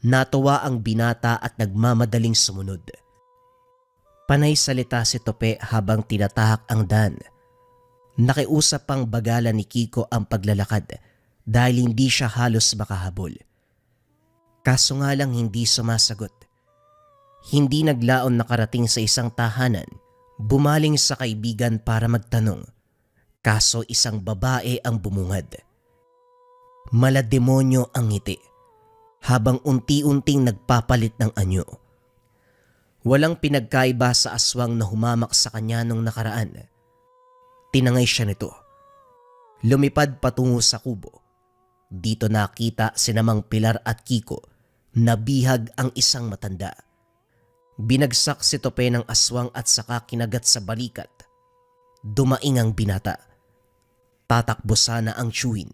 Natuwa ang binata at nagmamadaling sumunod. Panay salita si Tope habang tinatahak ang daan. Nakiusap pang bagalan ni Kiko ang paglalakad dahil hindi siya halos makahabol. Kaso nga lang hindi sumasagot. Hindi naglaon nakarating sa isang tahanan, bumaling sa kaibigan para magtanong. Kaso isang babae ang bumungad. Malademonyo ang ngiti habang unti-unting nagpapalit ng anyo. Walang pinagkaiba sa aswang na humamak sa kanya nung nakaraan. Tinangay siya nito. Lumipad patungo sa kubo. Dito nakita si Mang Pilar at Kiko na bihag ang isang matanda. Binagsak si Tope ng aswang at saka kinagat sa balikat. Dumaing ang binata. Tatakbo sana ang tiyuhin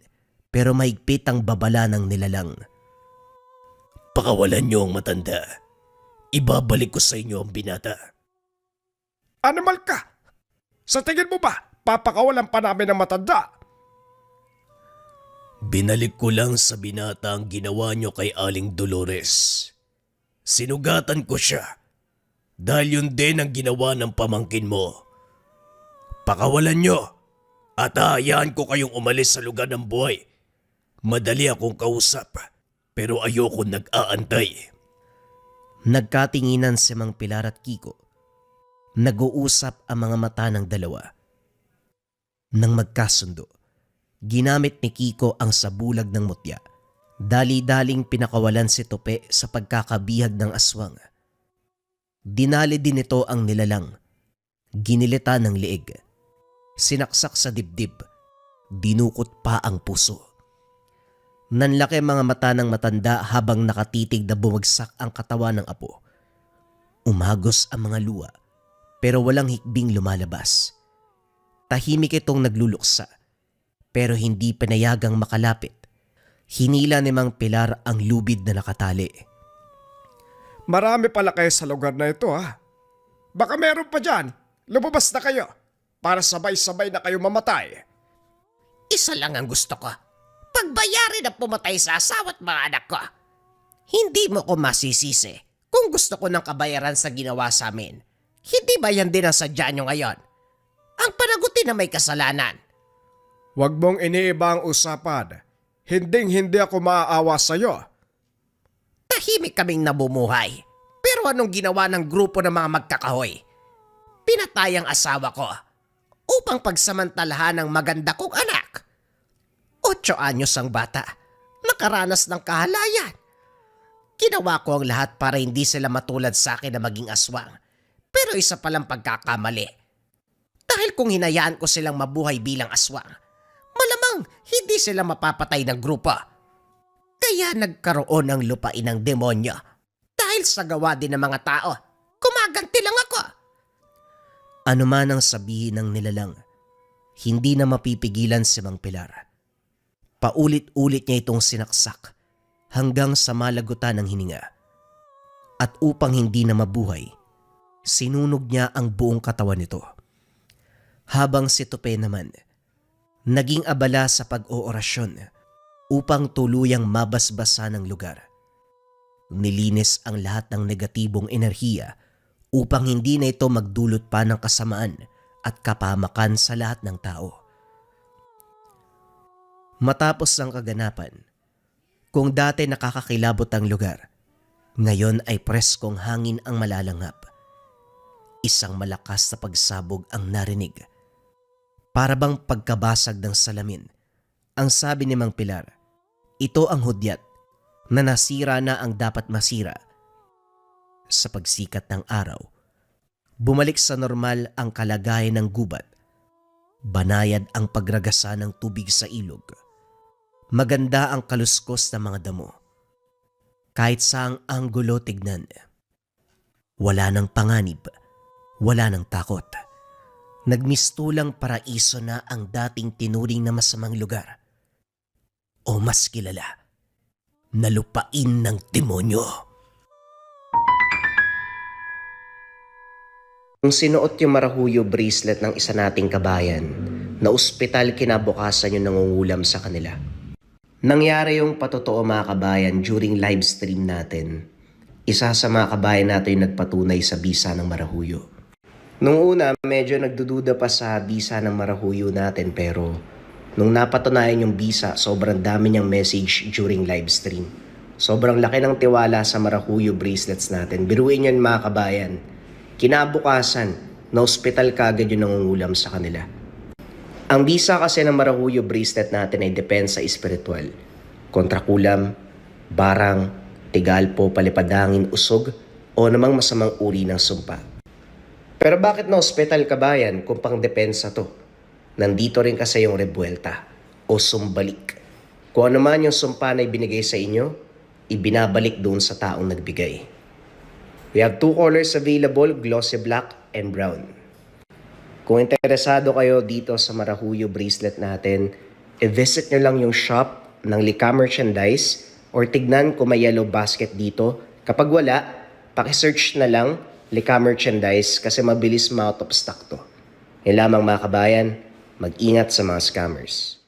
pero mahigpit ang babala ng nilalang. Pakawalan niyo ang matanda. Ibabalik ko sa inyo ang binata. Animal ka! Sa tingin mo ba, papakawalan pa namin ng matanda? Binalik ko lang sa binata ang ginawa niyo kay Aling Dolores. Sinugatan ko siya. Dahil yun din ang ginawa ng pamangkin mo. Pakawalan niyo at hayaan ko kayong umalis sa lugar ng buhay. Madali akong kausap pero ayoko nag-aantay. Nagkatinginan si Mang Pilar at Kiko. Nag-uusap ang mga mata ng dalawa. Nang magkasundo, ginamit ni Kiko ang sabulag ng mutya. Dali-daling pinakawalan si Tope sa pagkakabihag ng aswang. Dinali din ito ang nilalang. Ginilita ng liig. Sinaksak sa dibdib. Dinukot pa ang puso. Nanlaki mga mata ng matanda habang nakatitig na bumagsak ang katawan ng apo. Umagos ang mga luha pero walang hikbing lumalabas. Tahimik itong nagluluksa pero hindi pinayagang makalapit. Hinila ni Mang Pilar ang lubid na nakatali. Marami pala kayo sa lugar na ito ha. Baka meron pa dyan. Lumabas na kayo para sabay-sabay na kayo mamatay. Isa lang ang gusto ko. Pagbayarin ang pumatay sa asawa at mga anak ko. Hindi mo ko masisisi kung gusto ko ng kabayaran sa ginawa sa amin. Hindi ba yan din ang sadya nyo ngayon? Ang panagutin na may kasalanan. Huwag mong iniiba ang usapan. Hinding-hindi ako maaawa sa'yo. Tahimik kaming nabumuhay. Pero anong ginawa ng grupo ng mga magkakahoy? Pinatay ang asawa ko upang pagsamantalahan ng maganda kong anak. 8 anyos ang bata. Nakaranas ng kahalayan. Ginawa ko ang lahat para hindi sila matulad sa akin na maging aswang. Pero isa palang pagkakamali. Dahil kung hinayaan ko silang mabuhay bilang aswang, malamang hindi sila mapapatay ng grupo. Kaya nagkaroon ng lupain ng demonyo. Dahil sa gawa din ng mga tao, kumaganti lang ako. Ano man ang sabihin ng nilalang, hindi na mapipigilan si Mang Pilar. Paulit-ulit niya itong sinaksak hanggang sa malagutan ng hininga. At upang hindi na mabuhay, sinunog niya ang buong katawan nito. Habang si Tope naman, naging abala sa pag-oorasyon upang tuluyang mabasbasa ng lugar. Nilinis ang lahat ng negatibong enerhiya upang hindi na ito magdulot pa ng kasamaan at kapahamakan sa lahat ng tao. Matapos ang kaganapan, kung dati nakakakilabot ang lugar, ngayon ay preskong hangin ang malalanghap. Isang malakas na pagsabog ang narinig. Para bang pagkabasag ng salamin, ang sabi ni Mang Pilar, ito ang hudyat na nasira na ang dapat masira. Sa pagsikat ng araw, bumalik sa normal ang kalagayan ng gubat. Banayad ang pagragasa ng tubig sa ilog. Maganda ang kaluskos ng mga damo. Kahit saang anggulo tignan. Wala ng panganib, Wala nang takot. Nagmistulang paraiso na ang dating tinuring na masamang lugar. O mas kilala, na lupain ng demonyo. Nung sinuot yung marahuyo bracelet ng isa nating kabayan, na ospital kinabukasan yung nangungulam sa kanila. Nangyari yung patotoo mga kabayan during live stream natin. Isa sa mga kabayan natin yung nagpatunay sa bisa ng marahuyo. Nung una, medyo nagdududa pa sa bisa ng marahuyo natin pero nung napatunayan yung bisa, sobrang dami niyang message during live stream. Sobrang laki ng tiwala sa marahuyo bracelets natin. Biruin yun mga kabayan. Kinabukasan, na ospital kagad yung nangungulam sa kanila. Ang bisa kasi ng marahuyo bracelet natin ay depensa espiritual. Kontra kulam, barang, tigalpo, palipadangin, usog, o namang masamang uri ng sumpa. Pero bakit na ospital kabayan kung pang depensa to? Nandito rin kasi yung rebuelta o sumbalik. Kung ano man yung sumpa na ibinigay sa inyo, ibinabalik doon sa taong nagbigay. We have 2 colors available, glossy black and brown. Kung interesado kayo dito sa marahuyo bracelet natin, i-visit nyo lang yung shop ng Lika Merchandise or tignan kung may yellow basket dito. Kapag wala, pakisearch na lang Lika Merchandise kasi mabilis ma-out of stock to. Yan lamang mga kabayan, mag-ingat sa mga scammers.